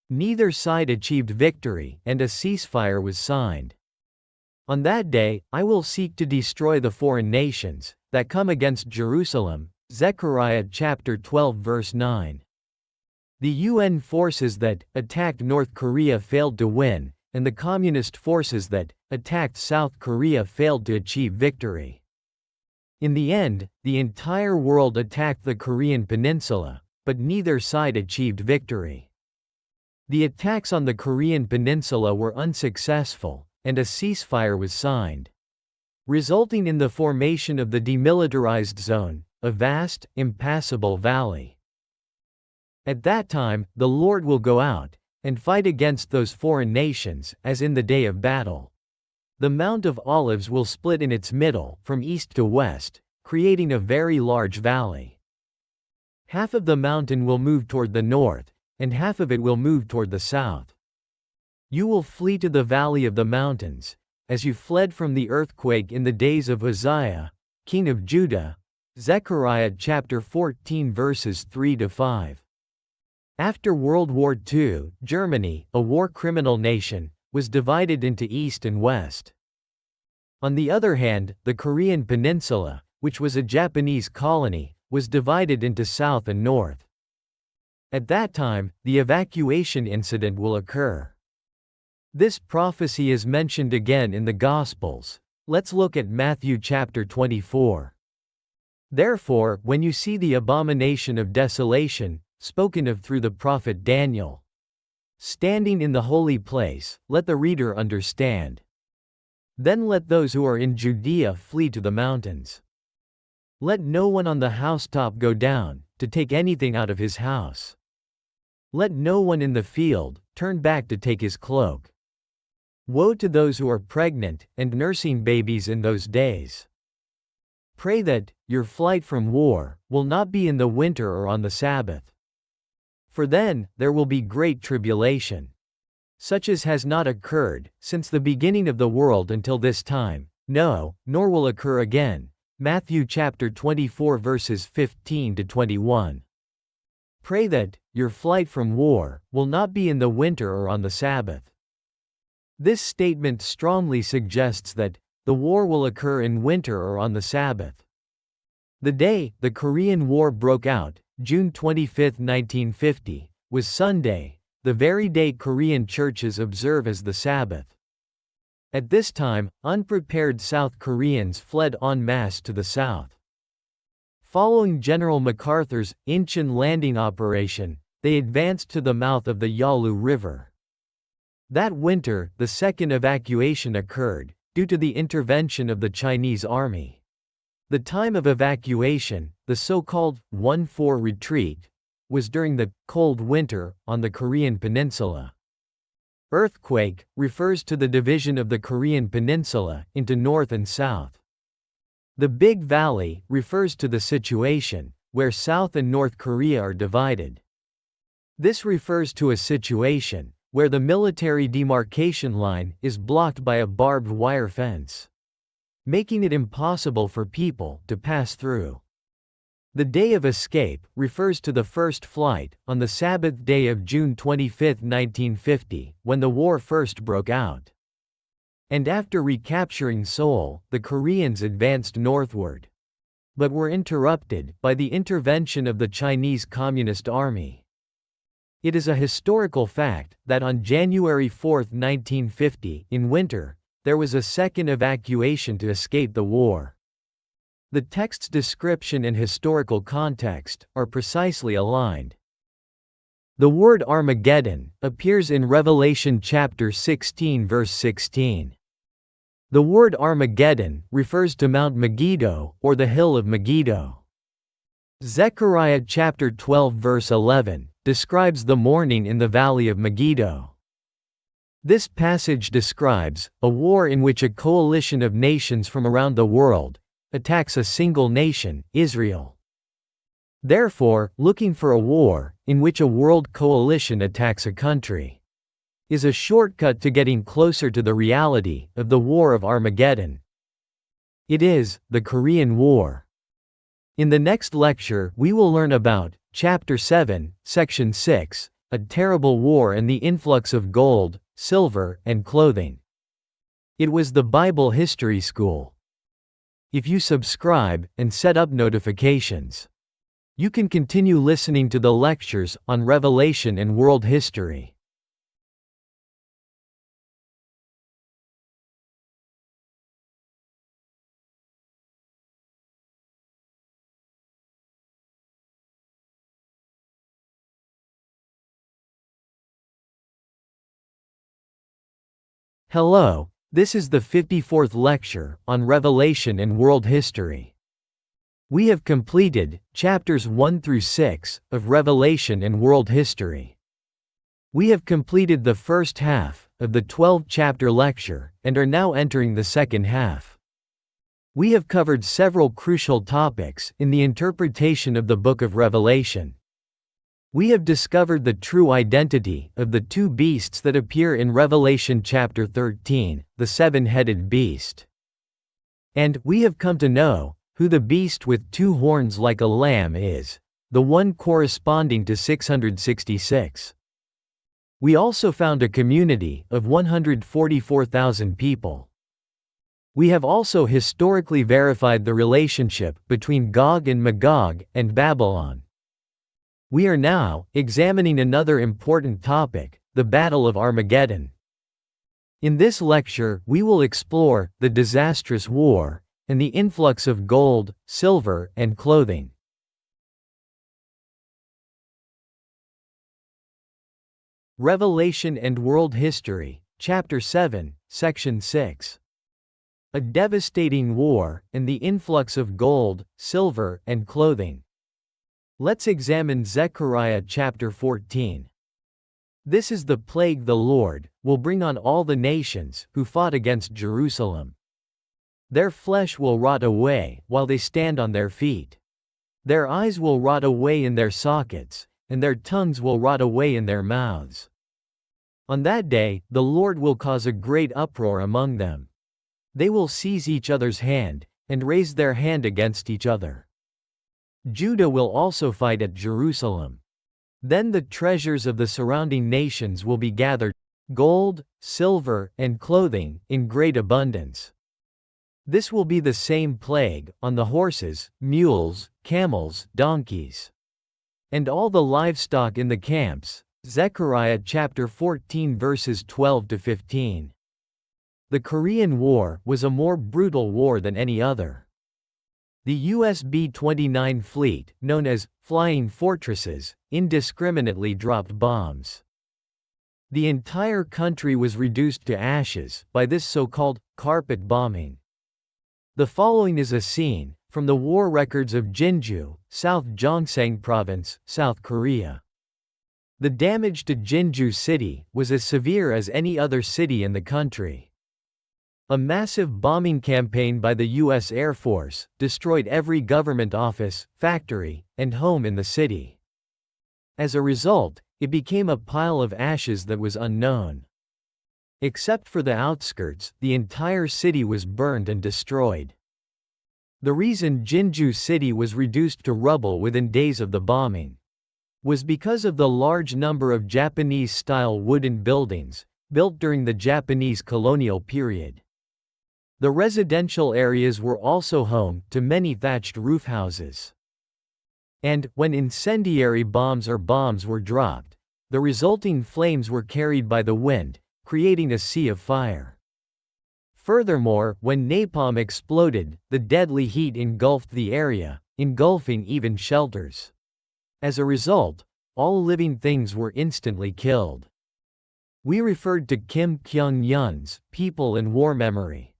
Neither side achieved victory, and a ceasefire was signed. On that day, I will seek to destroy the foreign nations that come against Jerusalem. Zechariah chapter 12 verse 9. The UN forces that attacked North Korea failed to win, and the communist forces that attacked South Korea failed to achieve victory. In the end, the entire world attacked the Korean Peninsula, but neither side achieved victory. The attacks on the Korean Peninsula were unsuccessful, and a ceasefire was signed, resulting in the formation of the Demilitarized Zone, a vast, impassable valley. At that time, the Lord will go out and fight against those foreign nations, as in the day of battle. The Mount of Olives will split in its middle, from east to west, creating a very large valley. Half of the mountain will move toward the north, and half of it will move toward the south. You will flee to the valley of the mountains, as you fled from the earthquake in the days of Uzziah, king of Judah. Zechariah chapter 14 verses 3-5. After World War II, Germany, a war criminal nation, was divided into East and West. On the other hand, the Korean Peninsula, which was a Japanese colony, was divided into South and North. At that time, the evacuation incident will occur. This prophecy is mentioned again in the Gospels. Let's look at Matthew chapter 24. Therefore, when you see the abomination of desolation, spoken of through the prophet Daniel, standing in the holy place, let the reader understand. Then let those who are in Judea flee to the mountains. Let no one on the housetop go down to take anything out of his house. Let no one in the field turn back to take his cloak. Woe to those who are pregnant and nursing babies in those days. Pray that your flight from war will not be in the winter or on the Sabbath. For then there will be great tribulation, such as has not occurred since the beginning of the world until this time, no, nor will occur again. Matthew chapter 24 verses 15-21. Pray that your flight from war will not be in the winter or on the Sabbath. This statement strongly suggests that the war will occur in winter or on the Sabbath. The day the Korean War broke out, June 25, 1950, was Sunday, the very day Korean churches observe as the Sabbath. At this time, unprepared South Koreans fled en masse to the south. Following General MacArthur's Incheon landing operation, they advanced to the mouth of the Yalu River. That winter, the second evacuation occurred, due to the intervention of the Chinese army. The time of evacuation, the so-called 1-4 retreat, was during the cold winter on the Korean Peninsula. Earthquake refers to the division of the Korean Peninsula into North and South. The Big Valley refers to the situation where South and North Korea are divided. This refers to a situation where the military demarcation line is blocked by a barbed wire fence, making it impossible for people to pass through. The day of escape refers to the first flight on the Sabbath day of June 25, 1950, when the war first broke out. And after recapturing Seoul, the Koreans advanced northward, but were interrupted by the intervention of the Chinese Communist Army. It is a historical fact that on January 4, 1950, in winter, there was a second evacuation to escape the war. The text's description and historical context are precisely aligned. The word Armageddon appears in Revelation chapter 16 verse 16. The word Armageddon refers to Mount Megiddo or the hill of Megiddo. Zechariah chapter 12 verse 11 describes the morning in the valley of Megiddo. This passage describes a war in which a coalition of nations from around the world attacks a single nation, Israel. Therefore, looking for a war in which a world coalition attacks a country is a shortcut to getting closer to the reality of the War of Armageddon. It is the Korean War. In the next lecture, we will learn about Chapter 7, Section 6, a terrible war and the influx of gold, silver, and clothing. It was the Bible History School. If you subscribe and set up notifications, you can continue listening to the lectures on Revelation and world history. Hello, this is the 54th lecture on Revelation and world history. We have completed chapters 1 through 6 of Revelation and world history. We have completed the first half of the 12-chapter lecture and are now entering the second half. We have covered several crucial topics in the interpretation of the book of Revelation. We have discovered the true identity of the two beasts that appear in Revelation chapter 13, the seven-headed beast. And we have come to know who the beast with two horns like a lamb is, the one corresponding to 666. We also found a community of 144,000 people. We have also historically verified the relationship between Gog and Magog and Babylon. We are now examining another important topic, the Battle of Armageddon. In this lecture, we will explore the disastrous war and the influx of gold, silver, and clothing. Revelation and World History, Chapter 7, Section 6. A devastating war and the influx of gold, silver, and clothing. Let's examine Zechariah chapter 14. This is the plague the Lord will bring on all the nations who fought against Jerusalem. Their flesh will rot away while they stand on their feet. Their eyes will rot away in their sockets, and their tongues will rot away in their mouths. On that day, the Lord will cause a great uproar among them. They will seize each other's hand, and raise their hand against each other. Judah will also fight at Jerusalem. Then the treasures of the surrounding nations will be gathered, gold, silver, and clothing, in great abundance. This will be the same plague on the horses, mules, camels, donkeys, and all the livestock in the camps. Zechariah chapter 14 verses 12 to 15. The Korean War was a more brutal war than any other. The US B-29 fleet, known as Flying Fortresses, indiscriminately dropped bombs. The entire country was reduced to ashes by this so-called carpet bombing. The following is a scene from the war records of Jinju, South Gyeongsang Province, South Korea. The damage to Jinju City was as severe as any other city in the country. A massive bombing campaign by the U.S. Air Force destroyed every government office, factory, and home in the city. As a result, it became a pile of ashes that was unknown. Except for the outskirts, the entire city was burned and destroyed. The reason Jinju City was reduced to rubble within days of the bombing was because of the large number of Japanese-style wooden buildings built during the Japanese colonial period. The residential areas were also home to many thatched roof houses. And, when incendiary bombs or bombs were dropped, the resulting flames were carried by the wind, creating a sea of fire. Furthermore, when napalm exploded, the deadly heat engulfed the area, engulfing even shelters. As a result, all living things were instantly killed. We referred to Kim Kyung-yun's People and War Memory.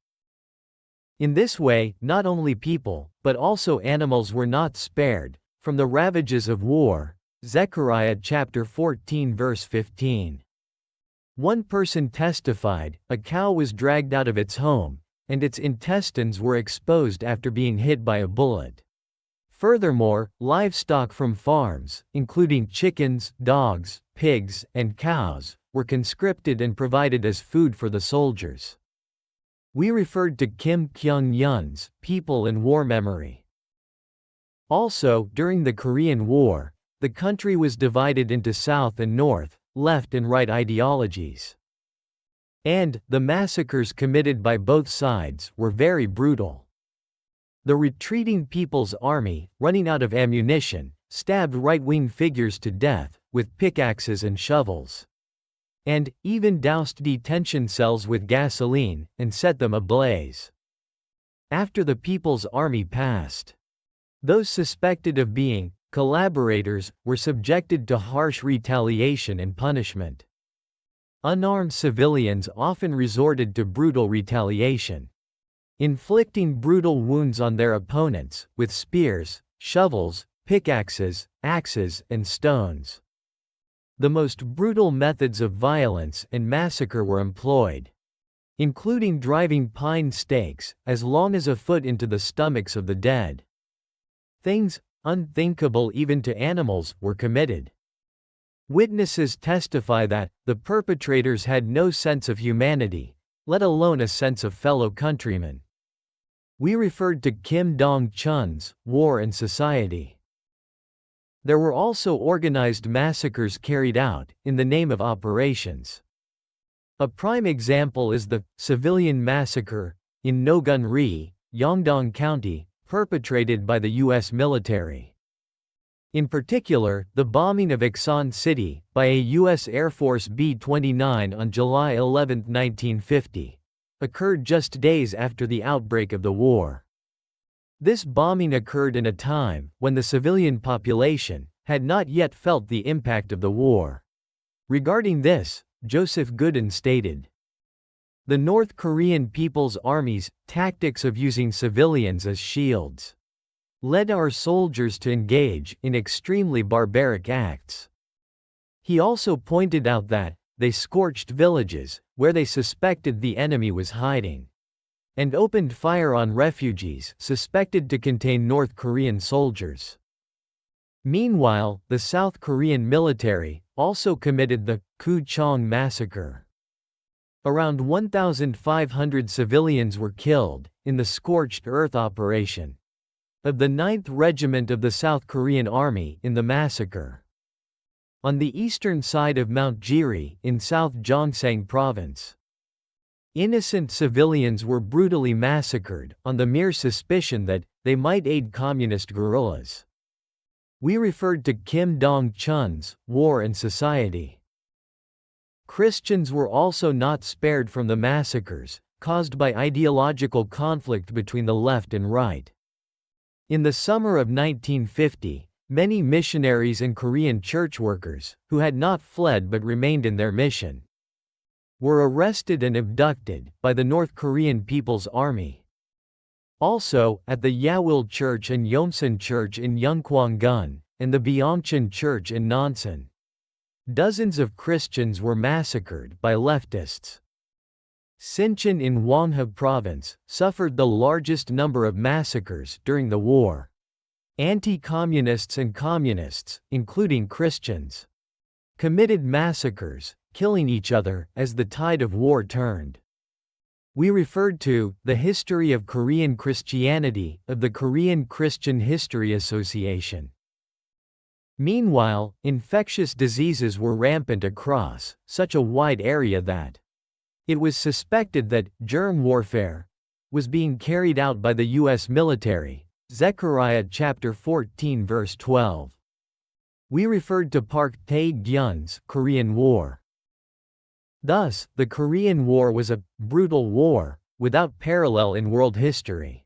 In this way, not only people, but also animals were not spared from the ravages of war. Zechariah chapter 14 verse 15. One person testified, a cow was dragged out of its home, and its intestines were exposed after being hit by a bullet. Furthermore, livestock from farms, including chickens, dogs, pigs, and cows, were conscripted and provided as food for the soldiers. We referred to Kim Kyung-yun's People and War Memory. Also, during the Korean War, the country was divided into South and North, left and right ideologies. And the massacres committed by both sides were very brutal. The retreating People's Army, running out of ammunition, stabbed right-wing figures to death with pickaxes and shovels. And even doused detention cells with gasoline and set them ablaze. After the People's Army passed, those suspected of being collaborators were subjected to harsh retaliation and punishment. Unarmed civilians often resorted to brutal retaliation, inflicting brutal wounds on their opponents with spears, shovels, pickaxes, axes, and stones. The most brutal methods of violence and massacre were employed, including driving pine stakes as long as a foot into the stomachs of the dead. Things unthinkable even to animals were committed. Witnesses testify that the perpetrators had no sense of humanity, let alone a sense of fellow countrymen. We referred to Kim Dong-chun's War and Society. There were also organized massacres carried out in the name of operations. A prime example is the civilian massacre in Nogun-ri, Yeongdong County, perpetrated by the U.S. military. In particular, the bombing of Iksan City by a U.S. Air Force B-29 on July 11, 1950, occurred just days after the outbreak of the war. This bombing occurred in a time when the civilian population had not yet felt the impact of the war. Regarding this, Joseph Goodin stated, "The North Korean People's Army's tactics of using civilians as shields led our soldiers to engage in extremely barbaric acts." He also pointed out that they scorched villages where they suspected the enemy was hiding, and opened fire on refugees suspected to contain North Korean soldiers. Meanwhile, the South Korean military also committed the Kuchong massacre. Around 1,500 civilians were killed in the Scorched Earth operation of the 9th Regiment of the South Korean Army in the massacre. On the eastern side of Mount Jiri in South Gyeongsang Province, innocent civilians were brutally massacred on the mere suspicion that they might aid communist guerrillas. We referred to Kim Dong-chun's War and Society. Christians were also not spared from the massacres caused by ideological conflict between the left and right. In the summer of 1950, many missionaries and Korean church workers, who had not fled but remained in their mission, were arrested and abducted by the North Korean People's Army. Also, at the Yawil Church and Yeomsan Church in Yeonkwang-gun, and the Byongchon Church in Nonsan, dozens of Christians were massacred by leftists. Sinchon in Hwanghae Province suffered the largest number of massacres during the war. Anti-communists and communists, including Christians, committed massacres, killing each other as the tide of war turned. We referred to the history of Korean Christianity of the Korean Christian History Association. Meanwhile, infectious diseases were rampant across such a wide area that it was suspected that germ warfare was being carried out by the U.S. military. Zechariah chapter 14 verse 12. We referred to Park Tae-gyun's Korean War. Thus, the Korean War was a brutal war without parallel in world history.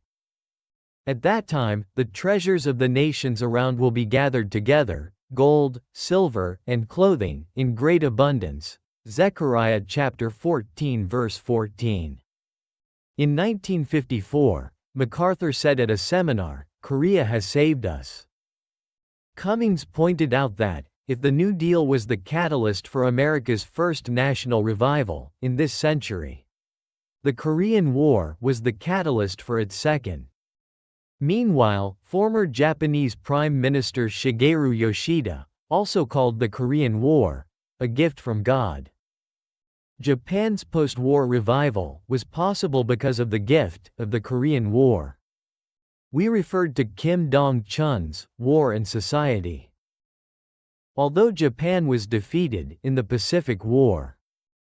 At that time, the treasures of the nations around will be gathered together, gold, silver, and clothing, in great abundance. Zechariah chapter 14 verse 14. In 1954, MacArthur said at a seminar, "Korea has saved us." Cummings pointed out that, if the New Deal was the catalyst for America's first national revival in this century, the Korean War was the catalyst for its second. Meanwhile, former Japanese Prime Minister Shigeru Yoshida also called the Korean War a gift from God. Japan's post-war revival was possible because of the gift of the Korean War. We referred to Kim Dong-chun's War and Society. Although Japan was defeated in the Pacific War,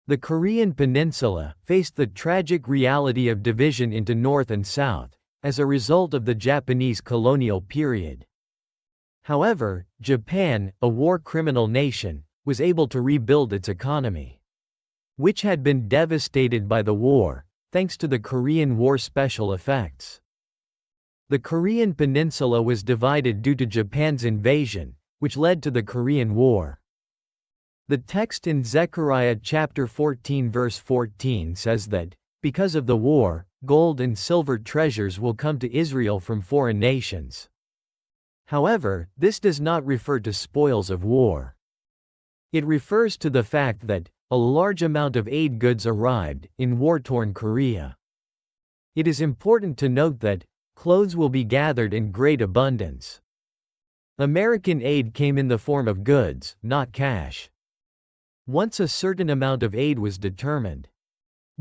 the Korean Peninsula faced the tragic reality of division into North and South as a result of the Japanese colonial period. However, Japan, a war criminal nation, was able to rebuild its economy, which had been devastated by the war, thanks to the Korean War special effects. The Korean Peninsula was divided due to Japan's invasion, which led to the Korean War. The text in Zechariah chapter 14 verse 14 says that, because of the war, gold and silver treasures will come to Israel from foreign nations. However, this does not refer to spoils of war. It refers to the fact that a large amount of aid goods arrived in war-torn Korea. It is important to note that clothes will be gathered in great abundance. American aid came in the form of goods, not cash. Once a certain amount of aid was determined,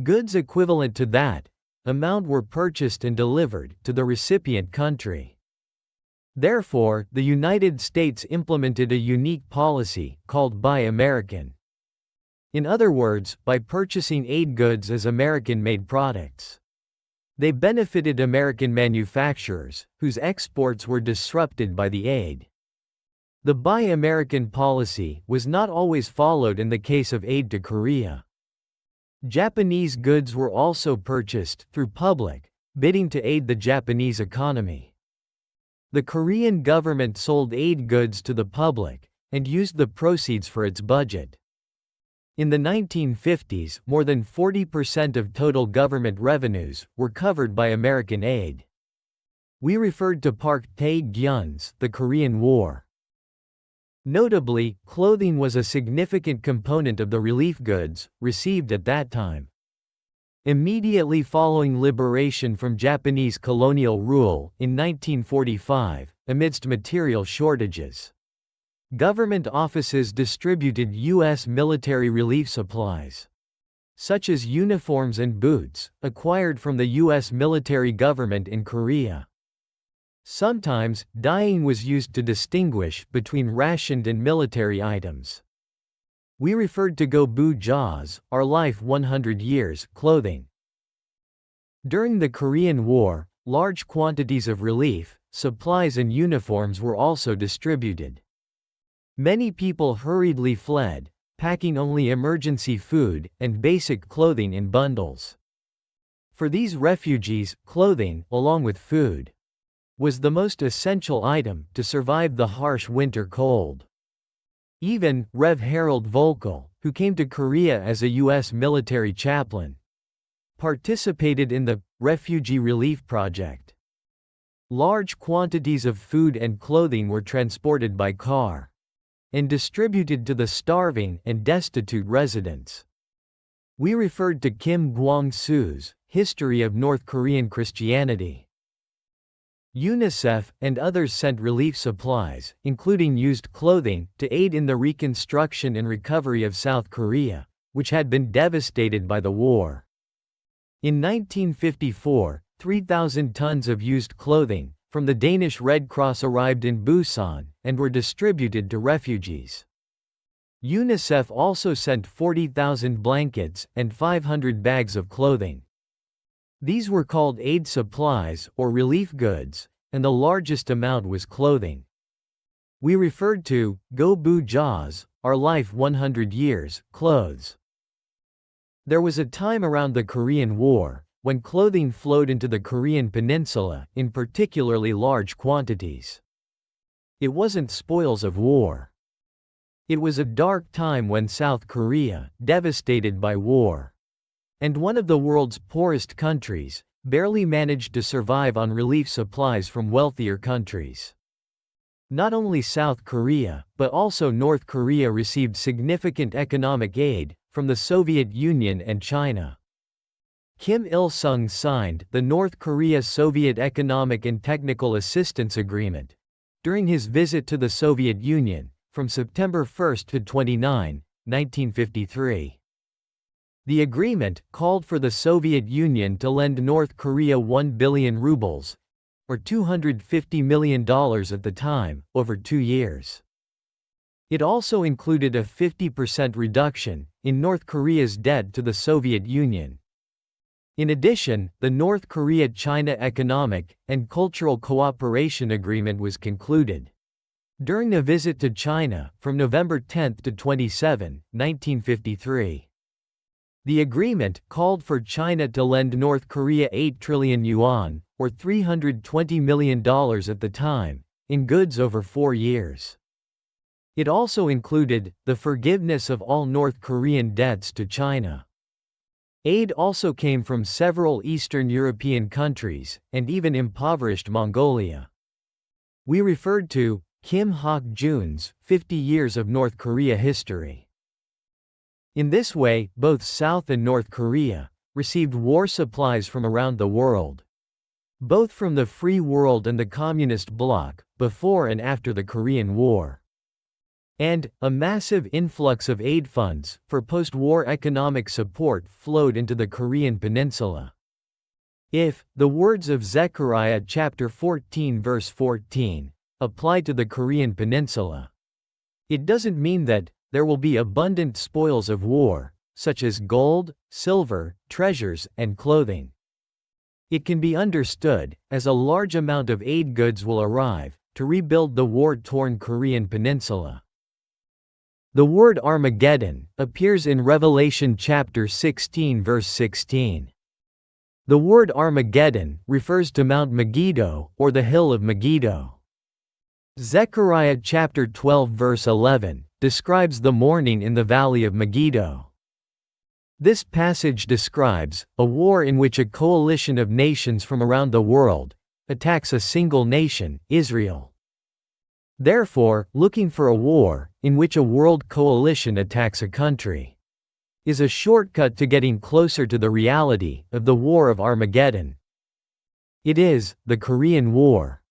goods equivalent to that amount were purchased and delivered to the recipient country. Therefore, the United States implemented a unique policy called Buy American. In other words, by purchasing aid goods as American-made products, they benefited American manufacturers, whose exports were disrupted by the aid. The Buy American policy was not always followed in the case of aid to Korea. Japanese goods were also purchased through public bidding to aid the Japanese economy. The Korean government sold aid goods to the public and used the proceeds for its budget. In the 1950s, more than 40% of total government revenues were covered by American aid. We referred to Park Tae-gyun's The Korean War. Notably, clothing was a significant component of the relief goods received at that time. Immediately following liberation from Japanese colonial rule in 1945, amidst material shortages, government offices distributed U.S. military relief supplies, such as uniforms and boots, acquired from the U.S. military government in Korea. Sometimes, dyeing was used to distinguish between rationed and military items. We referred to Go-bu Ja's, Our Life 100 Years, clothing. During the Korean War, large quantities of relief, supplies and uniforms were also distributed. Many people hurriedly fled, packing only emergency food and basic clothing in bundles. For these refugees, clothing, along with food, was the most essential item to survive the harsh winter cold. Even Rev. Harold Volkel, who came to Korea as a U.S. military chaplain, participated in the Refugee Relief Project. Large quantities of food and clothing were transported by car and distributed to the starving and destitute residents. We referred to Kim Kwang-soo's History of North Korean Christianity. UNICEF and others sent relief supplies, including used clothing, to aid in the reconstruction and recovery of South Korea, which had been devastated by the war. In 1954, 3,000 tons of used clothing from the Danish Red Cross arrived in Busan and were distributed to refugees. UNICEF also sent 40,000 blankets and 500 bags of clothing. These were called aid supplies or relief goods, and the largest amount was clothing. We referred to Go-bu Ja's, Our Life 100 Years, clothes. There was a time around the Korean War when clothing flowed into the Korean Peninsula in particularly large quantities. It wasn't spoils of war. It was a dark time when South Korea, devastated by war, and one of the world's poorest countries, barely managed to survive on relief supplies from wealthier countries. Not only South Korea, but also North Korea received significant economic aid from the Soviet Union and China. Kim Il-sung signed the North Korea-Soviet Economic and Technical Assistance Agreement during his visit to the Soviet Union from September 1 to 29, 1953. The agreement called for the Soviet Union to lend North Korea 1 billion rubles, or $250 million at the time, over 2 years. It also included a 50% reduction in North Korea's debt to the Soviet Union. In addition, the North Korea-China Economic and Cultural Cooperation Agreement was concluded during a visit to China from November 10 to 27, 1953. The agreement called for China to lend North Korea 8 trillion yuan, or $320 million at the time, in goods over 4 years. It also included the forgiveness of all North Korean debts to China. Aid also came from several Eastern European countries, and even impoverished Mongolia. We referred to Kim Hak-jun's 50 Years of North Korea History. In this way, both South and North Korea received war supplies from around the world, both from the free world and the communist bloc, before and after the Korean War. And a massive influx of aid funds for post-war economic support flowed into the Korean Peninsula. If the words of Zechariah chapter 14 verse 14 apply to the Korean Peninsula, it doesn't mean that there will be abundant spoils of war, such as gold, silver, treasures, and clothing. It can be understood as a large amount of aid goods will arrive to rebuild the war-torn Korean Peninsula. The word Armageddon appears in Revelation chapter 16 verse 16. The word Armageddon refers to Mount Megiddo, or the hill of Megiddo. Zechariah chapter 12 verse 11 describes the mourning in the valley of Megiddo. This passage describes a war in which a coalition of nations from around the world attacks a single nation, Israel. Therefore, looking for a war in which a world coalition attacks a country is a shortcut to getting closer to the reality of the War of Armageddon. It is the Korean War.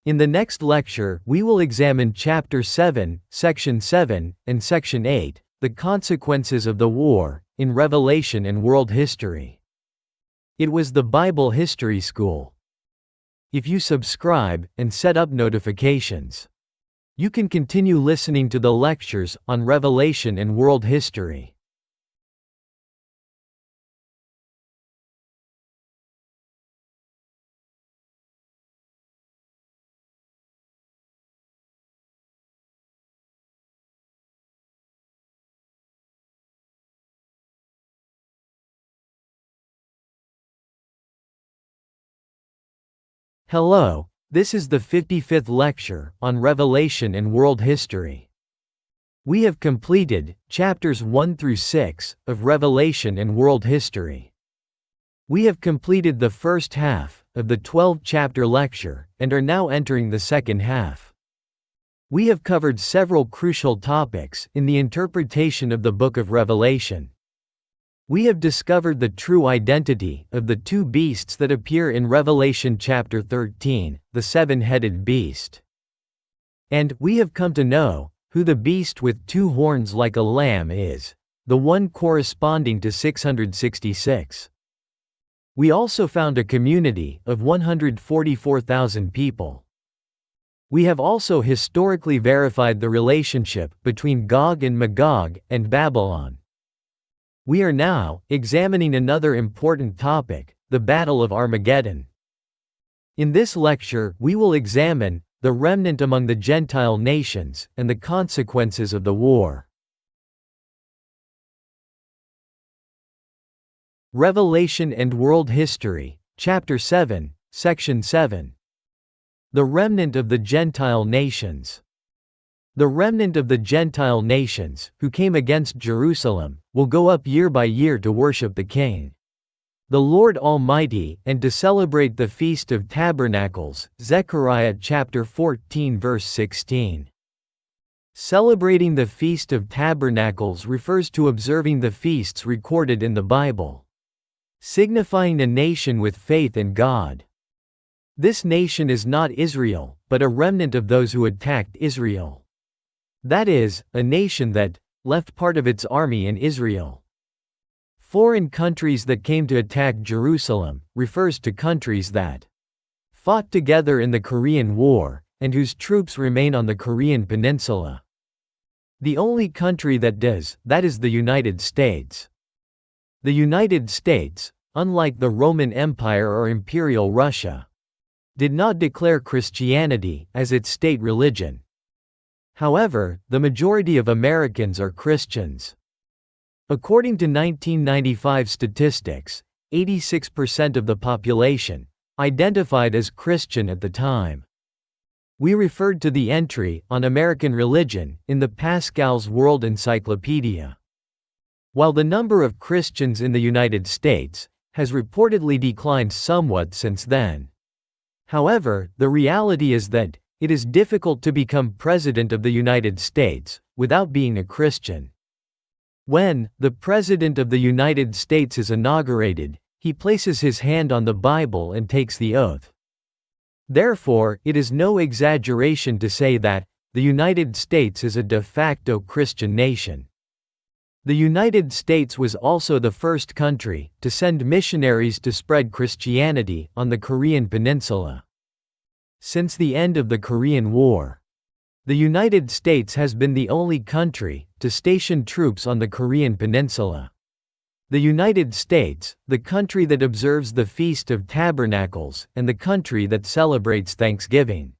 In the next lecture, we will examine Chapter 7, Section 7, and Section 8, the consequences of the war, in Revelation and world history. It was the Bible History School. If you subscribe and set up notifications, you can continue listening to the lectures on Revelation and world history. Hello, this is the 55th lecture on Revelation and world history. We have completed chapters 1 through 6 of Revelation and world history. We have completed the first half of the 12-chapter lecture and are now entering the second half. We have covered several crucial topics in the interpretation of the book of Revelation. We have discovered the true identity of the two beasts that appear in Revelation chapter 13, the seven-headed beast. And we have come to know who the beast with two horns like a lamb is, the one corresponding to 666. We also found a community of 144,000 people. We have also historically verified the relationship between Gog and Magog and Babylon. We are now examining another important topic, the Battle of Armageddon. In this lecture, we will examine the remnant among the Gentile nations and the consequences of the war. Revelation and World History, Chapter 7, Section 7. The remnant of the Gentile nations. The remnant of the Gentile nations, who came against Jerusalem, will go up year by year to worship the King, the Lord Almighty, and to celebrate the Feast of Tabernacles, Zechariah chapter 14 verse 16. Celebrating the Feast of Tabernacles refers to observing the feasts recorded in the Bible, signifying a nation with faith in God. This nation is not Israel, but a remnant of those who attacked Israel. That is, a nation that left part of its army in Israel. Foreign countries that came to attack Jerusalem refers to countries that fought together in the Korean War and whose troops remain on the Korean Peninsula. The only country that does that is the United States. The United States, unlike the Roman Empire or Imperial Russia, did not declare Christianity as its state religion. However, the majority of Americans are Christians. According to 1995 statistics, 86% of the population identified as Christian at the time. We referred to the entry on American religion in the Pascal's World Encyclopedia. While the number of Christians in the United States has reportedly declined somewhat since then. However, the reality is that it is difficult to become President of the United States without being a Christian. When the President of the United States is inaugurated, he places his hand on the Bible and takes the oath. Therefore, it is no exaggeration to say that the United States is a de facto Christian nation. The United States was also the first country to send missionaries to spread Christianity on the Korean Peninsula. Since the end of the Korean War, the United States has been the only country to station troops on the Korean Peninsula. The United States, the country that observes the Feast of Tabernacles and the country that celebrates Thanksgiving,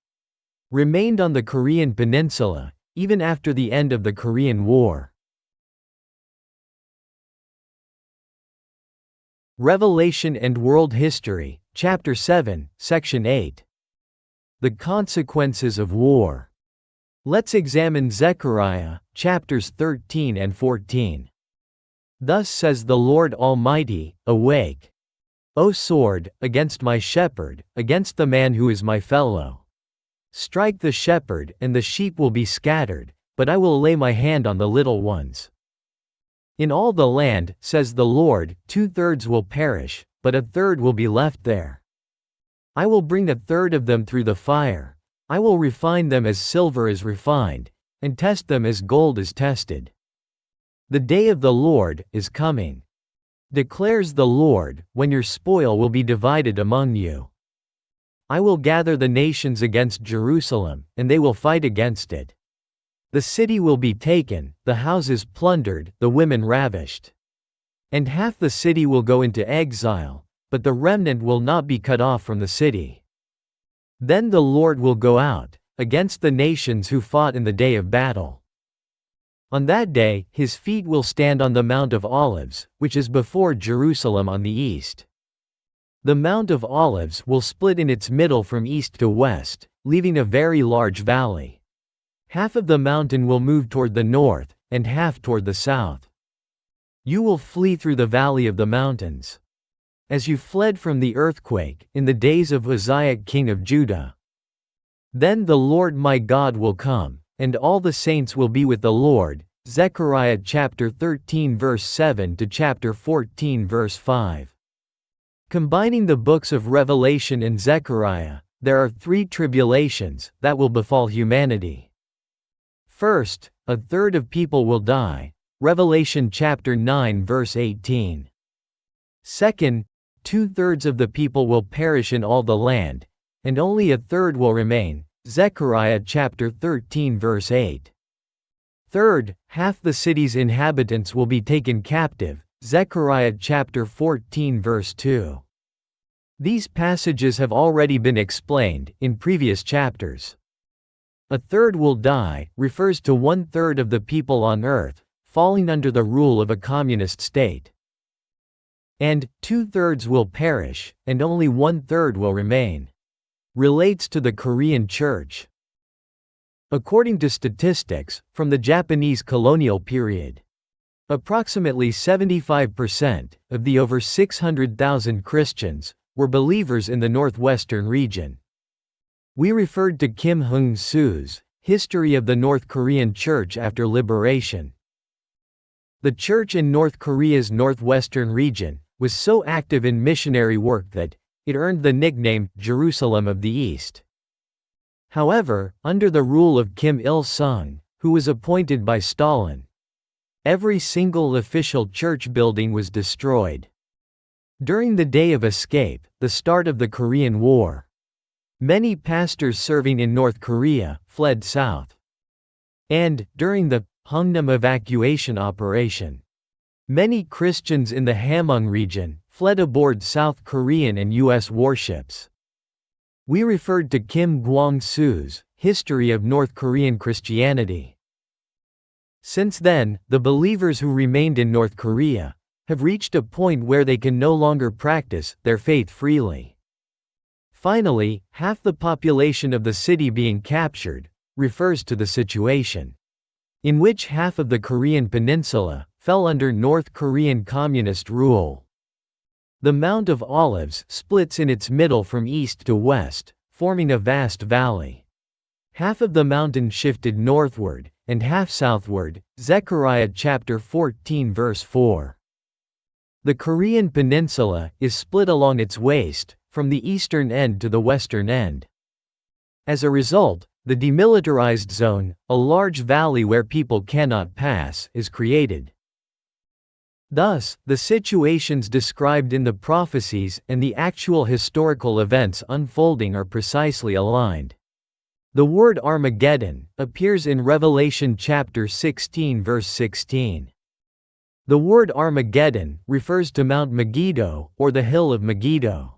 remained on the Korean Peninsula even after the end of the Korean War. Revelation and World History, Chapter 7, Section 8. The Consequences of War. Let's examine Zechariah, chapters 13 and 14. Thus says the Lord Almighty, Awake, O sword, against my shepherd, against the man who is my fellow. Strike the shepherd, and the sheep will be scattered, but I will lay my hand on the little ones. In all the land, says the Lord, 2/3 will perish, but 1/3 will be left there. I will bring 1/3 of them through the fire. I will refine them as silver is refined, and test them as gold is tested. The day of the Lord is coming, declares the Lord, when your spoil will be divided among you. I will gather the nations against Jerusalem, and they will fight against it. The city will be taken, the houses plundered, the women ravished. And half the city will go into exile, but the remnant will not be cut off from the city. Then the Lord will go out against the nations who fought in the day of battle. On that day, his feet will stand on the Mount of Olives, which is before Jerusalem on the east. The Mount of Olives will split in its middle from east to west, leaving a very large valley. Half of the mountain will move toward the north, and half toward the south. You will flee through the valley of the mountains, as you fled from the earthquake in the days of Uzziah king of Judah. Then the Lord my God will come, and all the saints will be with the Lord. Zechariah chapter 13 verse 7 to chapter 14 verse 5. Combining the books of Revelation and Zechariah, there are 3 tribulations that will befall humanity. First, 1/3 of people will die. Revelation chapter 9 verse 18. Second, 2/3 of the people will perish in all the land, and only 1/3 will remain. Zechariah chapter 13 verse 8. Third, half the city's inhabitants will be taken captive. Zechariah chapter 14 verse 2. These passages have already been explained in previous chapters. 1/3 will die refers to 1/3 of the people on earth falling under the rule of a communist state. And 2/3 will perish, and only 1/3 will remain, relates to the Korean Church. According to statistics from the Japanese colonial period, approximately 75% of the over 600,000 Christians were believers in the northwestern region. We referred to Kim Hung-soo's History of the North Korean Church After Liberation. The church in North Korea's northwestern region was so active in missionary work that it earned the nickname Jerusalem of the East. However, under the rule of Kim Il-sung, who was appointed by Stalin, every single official church building was destroyed. During the Day of Escape, the start of the Korean War, many pastors serving in North Korea fled south. And, during the Hungnam evacuation operation. Many Christians in the Hamhung region fled aboard South Korean and U.S. warships. We referred to Kim Kwang-soo's History of North Korean Christianity. Since then, the believers who remained in North Korea have reached a point where they can no longer practice their faith freely. Finally, half the population of the city being captured refers to the situation in which half of the Korean peninsula fell under North Korean communist rule. The Mount of Olives splits in its middle from east to west, forming a vast valley. Half of the mountain shifted northward, and half southward, Zechariah chapter 14 verse 4. The Korean peninsula is split along its waist, from the eastern end to the western end. As a result, the demilitarized zone, a large valley where people cannot pass, is created. Thus, the situations described in the prophecies and the actual historical events unfolding are precisely aligned. The word Armageddon appears in Revelation chapter 16 verse 16. The word Armageddon refers to Mount Megiddo, or the Hill of Megiddo.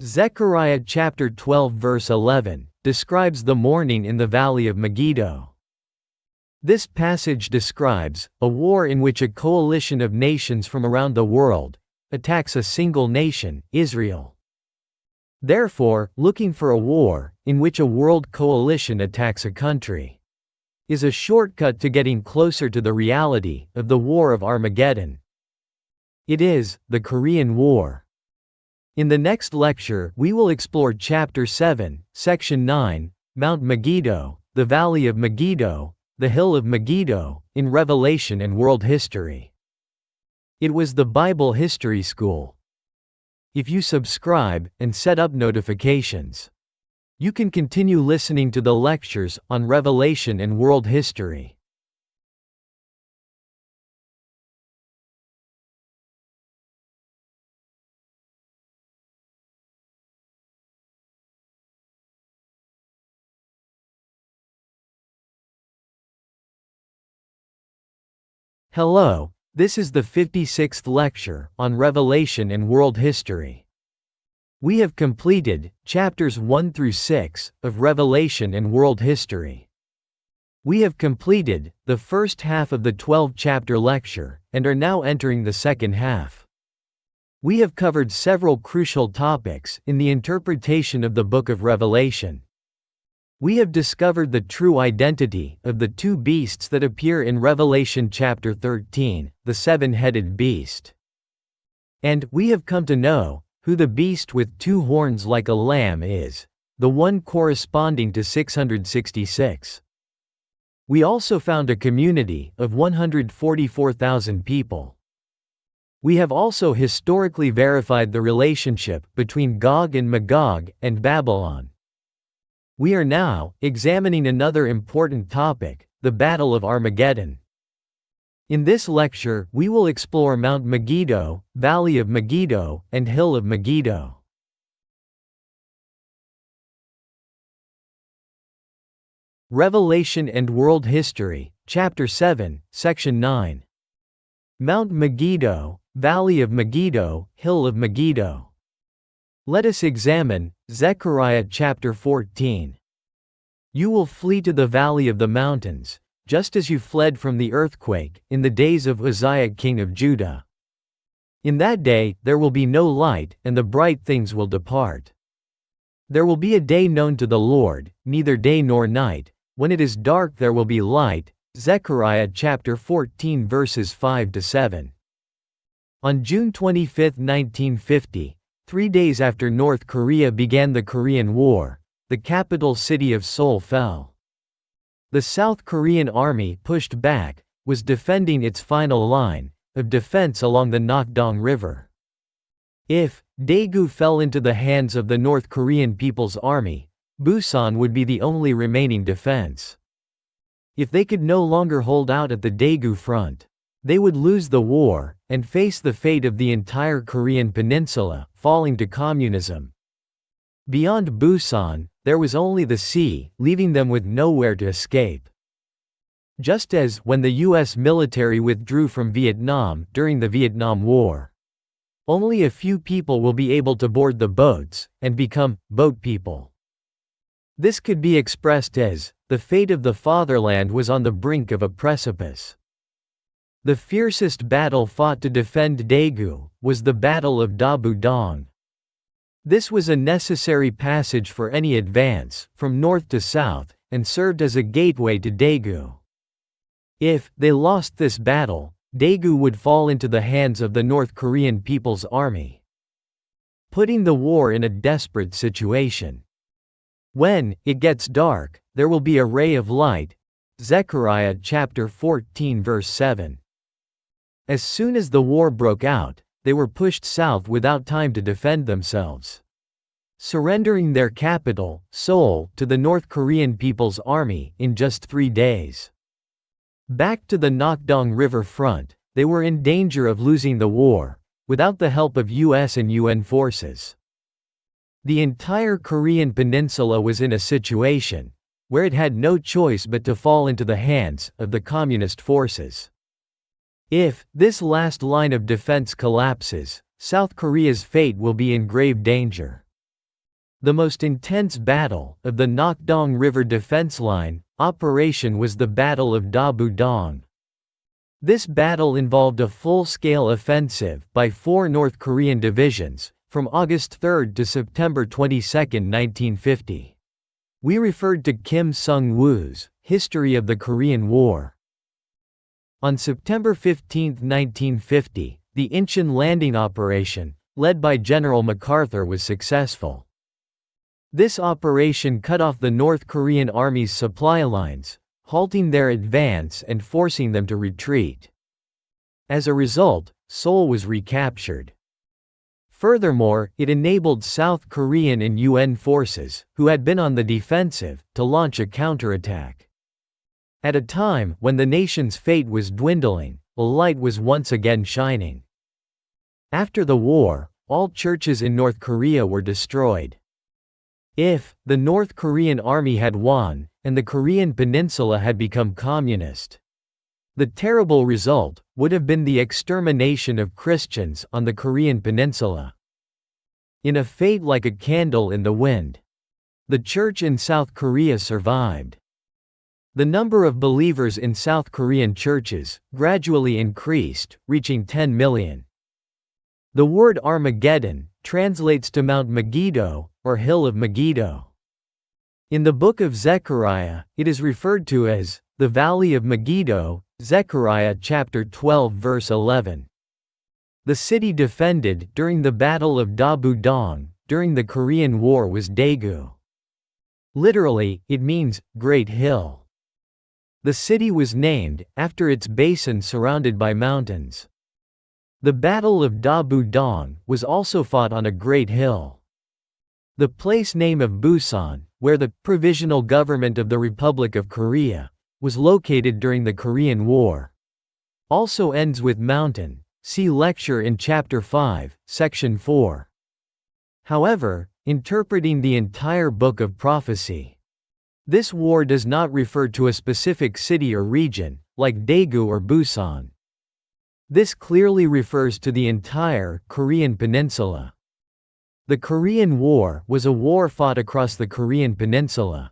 Zechariah chapter 12 verse 11 describes the mourning in the valley of Megiddo. This passage describes a war in which a coalition of nations from around the world attacks a single nation, Israel. Therefore, looking for a war in which a world coalition attacks a country is a shortcut to getting closer to the reality of the War of Armageddon. It is the Korean War. In the next lecture, we will explore Chapter 7, Section 9, Mount Megiddo, the Valley of Megiddo, the Hill of Megiddo, in Revelation and World History. It was the Bible History School. If you subscribe and set up notifications, you can continue listening to the lectures on Revelation and World History. Hello, this is the 56th lecture on Revelation and World History. We have completed chapters 1 through 6 of Revelation and World History. We have completed the first half of the 12-chapter lecture and are now entering the second half. We have covered several crucial topics in the interpretation of the book of Revelation. We have discovered the true identity of the two beasts that appear in Revelation chapter 13, the seven-headed beast. And we have come to know who the beast with two horns like a lamb is, the one corresponding to 666. We also found a community of 144,000 people. We have also historically verified the relationship between Gog and Magog and Babylon. We are now examining another important topic, the Battle of Armageddon. In this lecture, we will explore Mount Megiddo, Valley of Megiddo, and Hill of Megiddo. Revelation and World History, Chapter 7, Section 9. Mount Megiddo, Valley of Megiddo, Hill of Megiddo. Let us examine Zechariah chapter 14. You will flee to the valley of the mountains, just as you fled from the earthquake in the days of Uzziah king of Judah. In that day there will be no light, and the bright things will depart. There will be a day known to the Lord, neither day nor night. When it is dark there will be light. Zechariah chapter 14 verses 5 to 7. On June 25, 1950, 3 days after North Korea began the Korean War, the capital city of Seoul fell. The South Korean army pushed back, was defending its final line of defense along the Nakdong River. If Daegu fell into the hands of the North Korean People's Army, Busan would be the only remaining defense. If they could no longer hold out at the Daegu front, they would lose the war and face the fate of the entire Korean peninsula, falling to communism. Beyond Busan, there was only the sea, leaving them with nowhere to escape. just as when the U.S. military withdrew from Vietnam during the Vietnam War. Only a few people will be able to board the boats and become boat people. This could be expressed as, the fate of the fatherland was on the brink of a precipice. The fiercest battle fought to defend Daegu was the Battle of Da Bu Dong. This was a necessary passage for any advance, from north to south, and served as a gateway to Daegu. If they lost this battle, Daegu would fall into the hands of the North Korean People's Army, putting the war in a desperate situation. When it gets dark, there will be a ray of light. Zechariah chapter 14 verse 7. As soon as the war broke out, they were pushed south without time to defend themselves, surrendering their capital, Seoul, to the North Korean People's Army in just 3 days. Back to the Nakdong River front, they were in danger of losing the war, without the help of US and UN forces. The entire Korean peninsula was in a situation where it had no choice but to fall into the hands of the communist forces. If this last line of defense collapses, South Korea's fate will be in grave danger. The most intense battle of the Nakdong River defense line operation was the Battle of Da Bu Dong. This battle involved a full-scale offensive by 4 North Korean divisions, from August 3 to September 22, 1950. We referred to Kim Sung-woo's History of the Korean War. On September 15, 1950, the Incheon landing operation, led by General MacArthur, was successful. This operation cut off the North Korean Army's supply lines, halting their advance and forcing them to retreat. As a result, Seoul was recaptured. Furthermore, it enabled South Korean and UN forces, who had been on the defensive, to launch a counterattack. At a time when the nation's fate was dwindling, a light was once again shining. After the war, all churches in North Korea were destroyed. If the North Korean army had won, and the Korean peninsula had become communist, the terrible result would have been the extermination of Christians on the Korean peninsula. In a fate like a candle in the wind, the church in South Korea survived. The number of believers in South Korean churches gradually increased, reaching 10 million. The word Armageddon translates to Mount Megiddo, or Hill of Megiddo. In the book of Zechariah, it is referred to as the Valley of Megiddo, Zechariah chapter 12 verse 11. The city defended during the Battle of Da Bu Dong during the Korean War was Daegu. Literally, it means Great Hill. The city was named after its basin surrounded by mountains. The Battle of Da Bu Dong was also fought on a great hill. The place name of Busan, where the Provisional Government of the Republic of Korea was located during the Korean War, also ends with mountain. See lecture in Chapter 5, Section 4. However, interpreting the entire book of prophecy, this war does not refer to a specific city or region, like Daegu or Busan. This clearly refers to the entire Korean peninsula. The Korean War was a war fought across the Korean peninsula,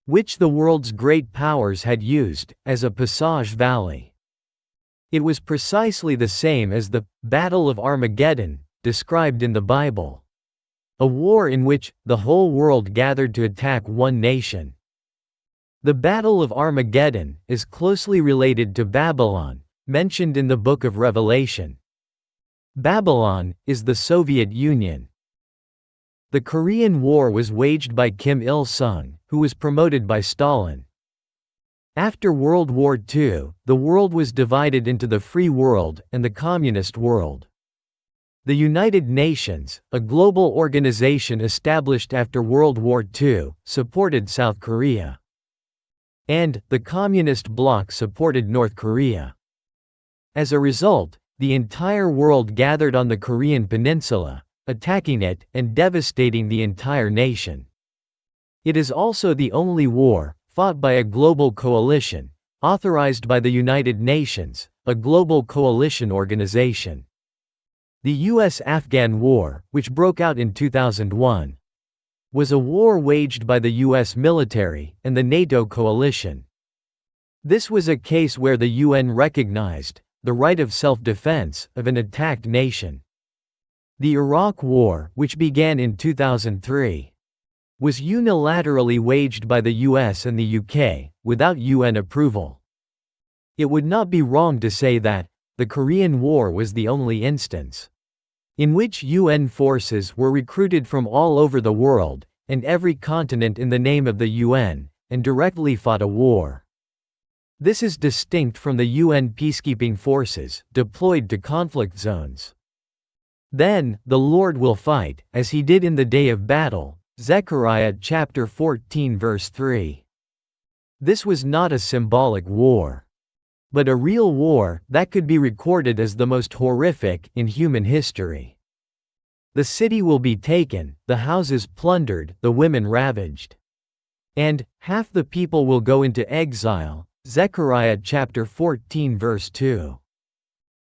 which the world's great powers had used as a passage valley. It was precisely the same as the Battle of Armageddon, described in the Bible. A war in which the whole world gathered to attack one nation. The Battle of Armageddon is closely related to Babylon, mentioned in the Book of Revelation. Babylon is the Soviet Union. The Korean War was waged by Kim Il-sung, who was promoted by Stalin. After World War II, the world was divided into the free world and the communist world. The United Nations, a global organization established after World War II, supported South Korea. And the Communist bloc supported North Korea. As a result, the entire world gathered on the Korean peninsula, attacking it and devastating the entire nation. It is also the only war fought by a global coalition, authorized by the United Nations, a global coalition organization. The U.S.-Afghan War, which broke out in 2001, was a war waged by the U.S. military and the NATO coalition. This was a case where the UN recognized the right of self-defense of an attacked nation. The Iraq War, which began in 2003, was unilaterally waged by the US and the UK, without UN approval. It would not be wrong to say that the Korean War was the only instance in which UN forces were recruited from all over the world, and every continent in the name of the UN, and directly fought a war. This is distinct from the UN peacekeeping forces deployed to conflict zones. Then, the Lord will fight, as he did in the day of battle. Zechariah chapter 14 verse 3. This was not a symbolic war, but a real war that could be recorded as the most horrific in human history. The city will be taken, the houses plundered, the women ravaged, and half the people will go into exile. Zechariah chapter 14 verse 2.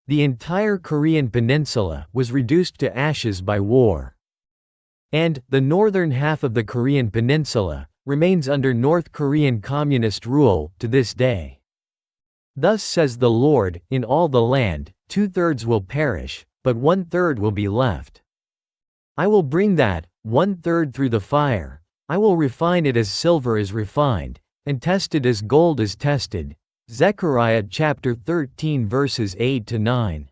The entire Korean peninsula was reduced to ashes by war. And the northern half of the Korean peninsula remains under North Korean communist rule to this day. Thus says the Lord, in all the land, 2/3 will perish, but 1/3 will be left. I will bring that 1/3 through the fire. I will refine it as silver is refined, and test it as gold is tested. Zechariah chapter 13 verses 8 to 9.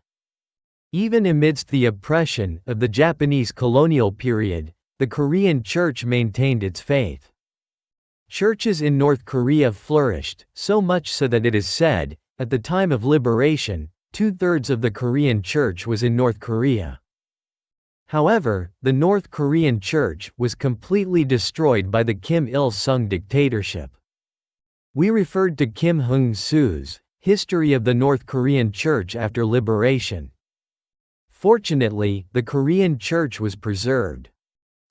Even amidst the oppression of the Japanese colonial period, the Korean church maintained its faith. Churches in North Korea flourished, so much so that it is said, at the time of liberation, 2/3 of the Korean church was in North Korea. However, the North Korean church was completely destroyed by the Kim Il-sung dictatorship. We referred to Kim Hung-soo's History of the North Korean Church after liberation. Fortunately, the Korean church was preserved,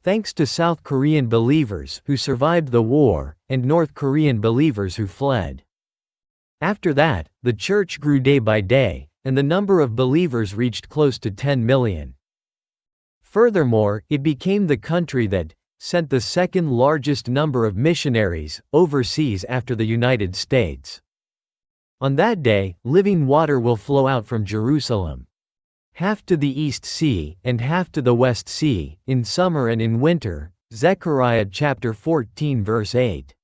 thanks to South Korean believers who survived the war, and North Korean believers who fled. After that, the church grew day by day, and the number of believers reached close to 10 million. Furthermore, it became the country that sent the second largest number of missionaries overseas after the United States. On that day, living water will flow out from Jerusalem, half to the East Sea and half to the West Sea, in summer and in winter. Zechariah chapter 14 verse 8.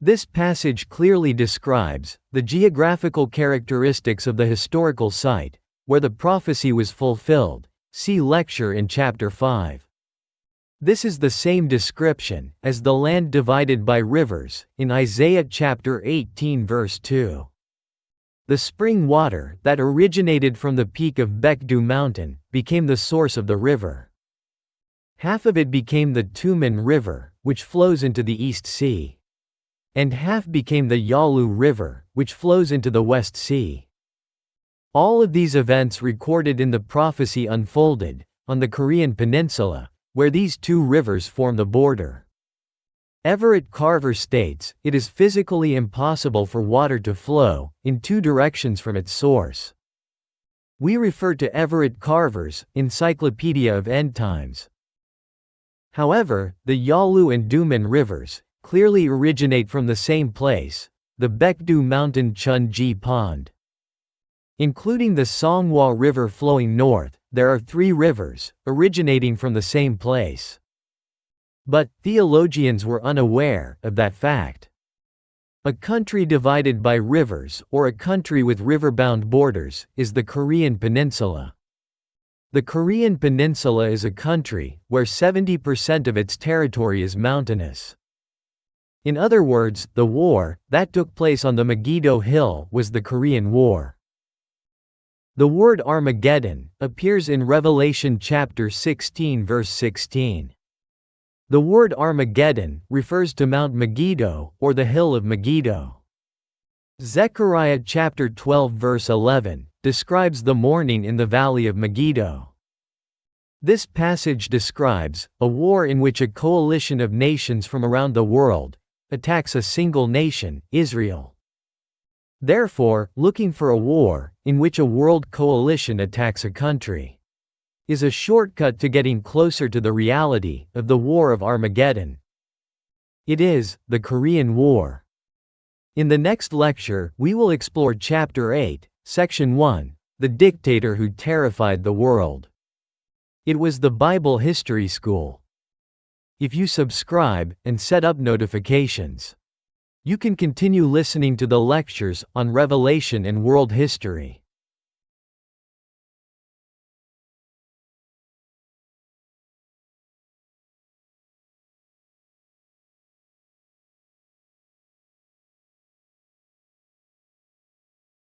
This passage clearly describes the geographical characteristics of the historical site, where the prophecy was fulfilled. See lecture in chapter 5. This is the same description as the land divided by rivers, in Isaiah chapter 18 verse 2. The spring water that originated from the peak of Baekdu mountain became the source of the river. Half of it became the Tumen River, which flows into the East Sea, and half became the Yalu River, which flows into the West Sea. All of these events recorded in the prophecy unfolded on the Korean peninsula, where these two rivers form the border. Everett Carver states, it is physically impossible for water to flow in two directions from its source. We refer to Everett Carver's Encyclopedia of End Times. However, the Yalu and Duman rivers clearly originate from the same place, the Baekdu Mountain Chunji Pond. Including the Songhwa River flowing north, there are 3 rivers, originating from the same place. But theologians were unaware of that fact. A country divided by rivers, or a country with river-bound borders, is the Korean Peninsula. The Korean Peninsula is a country where 70% of its territory is mountainous. In other words, the war that took place on the Megiddo Hill was the Korean War. The word Armageddon appears in Revelation chapter 16 verse 16. The word Armageddon refers to Mount Megiddo, or the Hill of Megiddo. Zechariah chapter 12 verse 11 describes the mourning in the valley of Megiddo. This passage describes a war in which a coalition of nations from around the world attacks a single nation, Israel. Therefore, looking for a war, in which a world coalition attacks a country, is a shortcut to getting closer to the reality of the War of Armageddon. It is the Korean War. In the next lecture, we will explore Chapter 8, Section 1, The Dictator Who Terrified the World. It was the Bible History School. If you subscribe and set up notifications, you can continue listening to the lectures on Revelation and world history.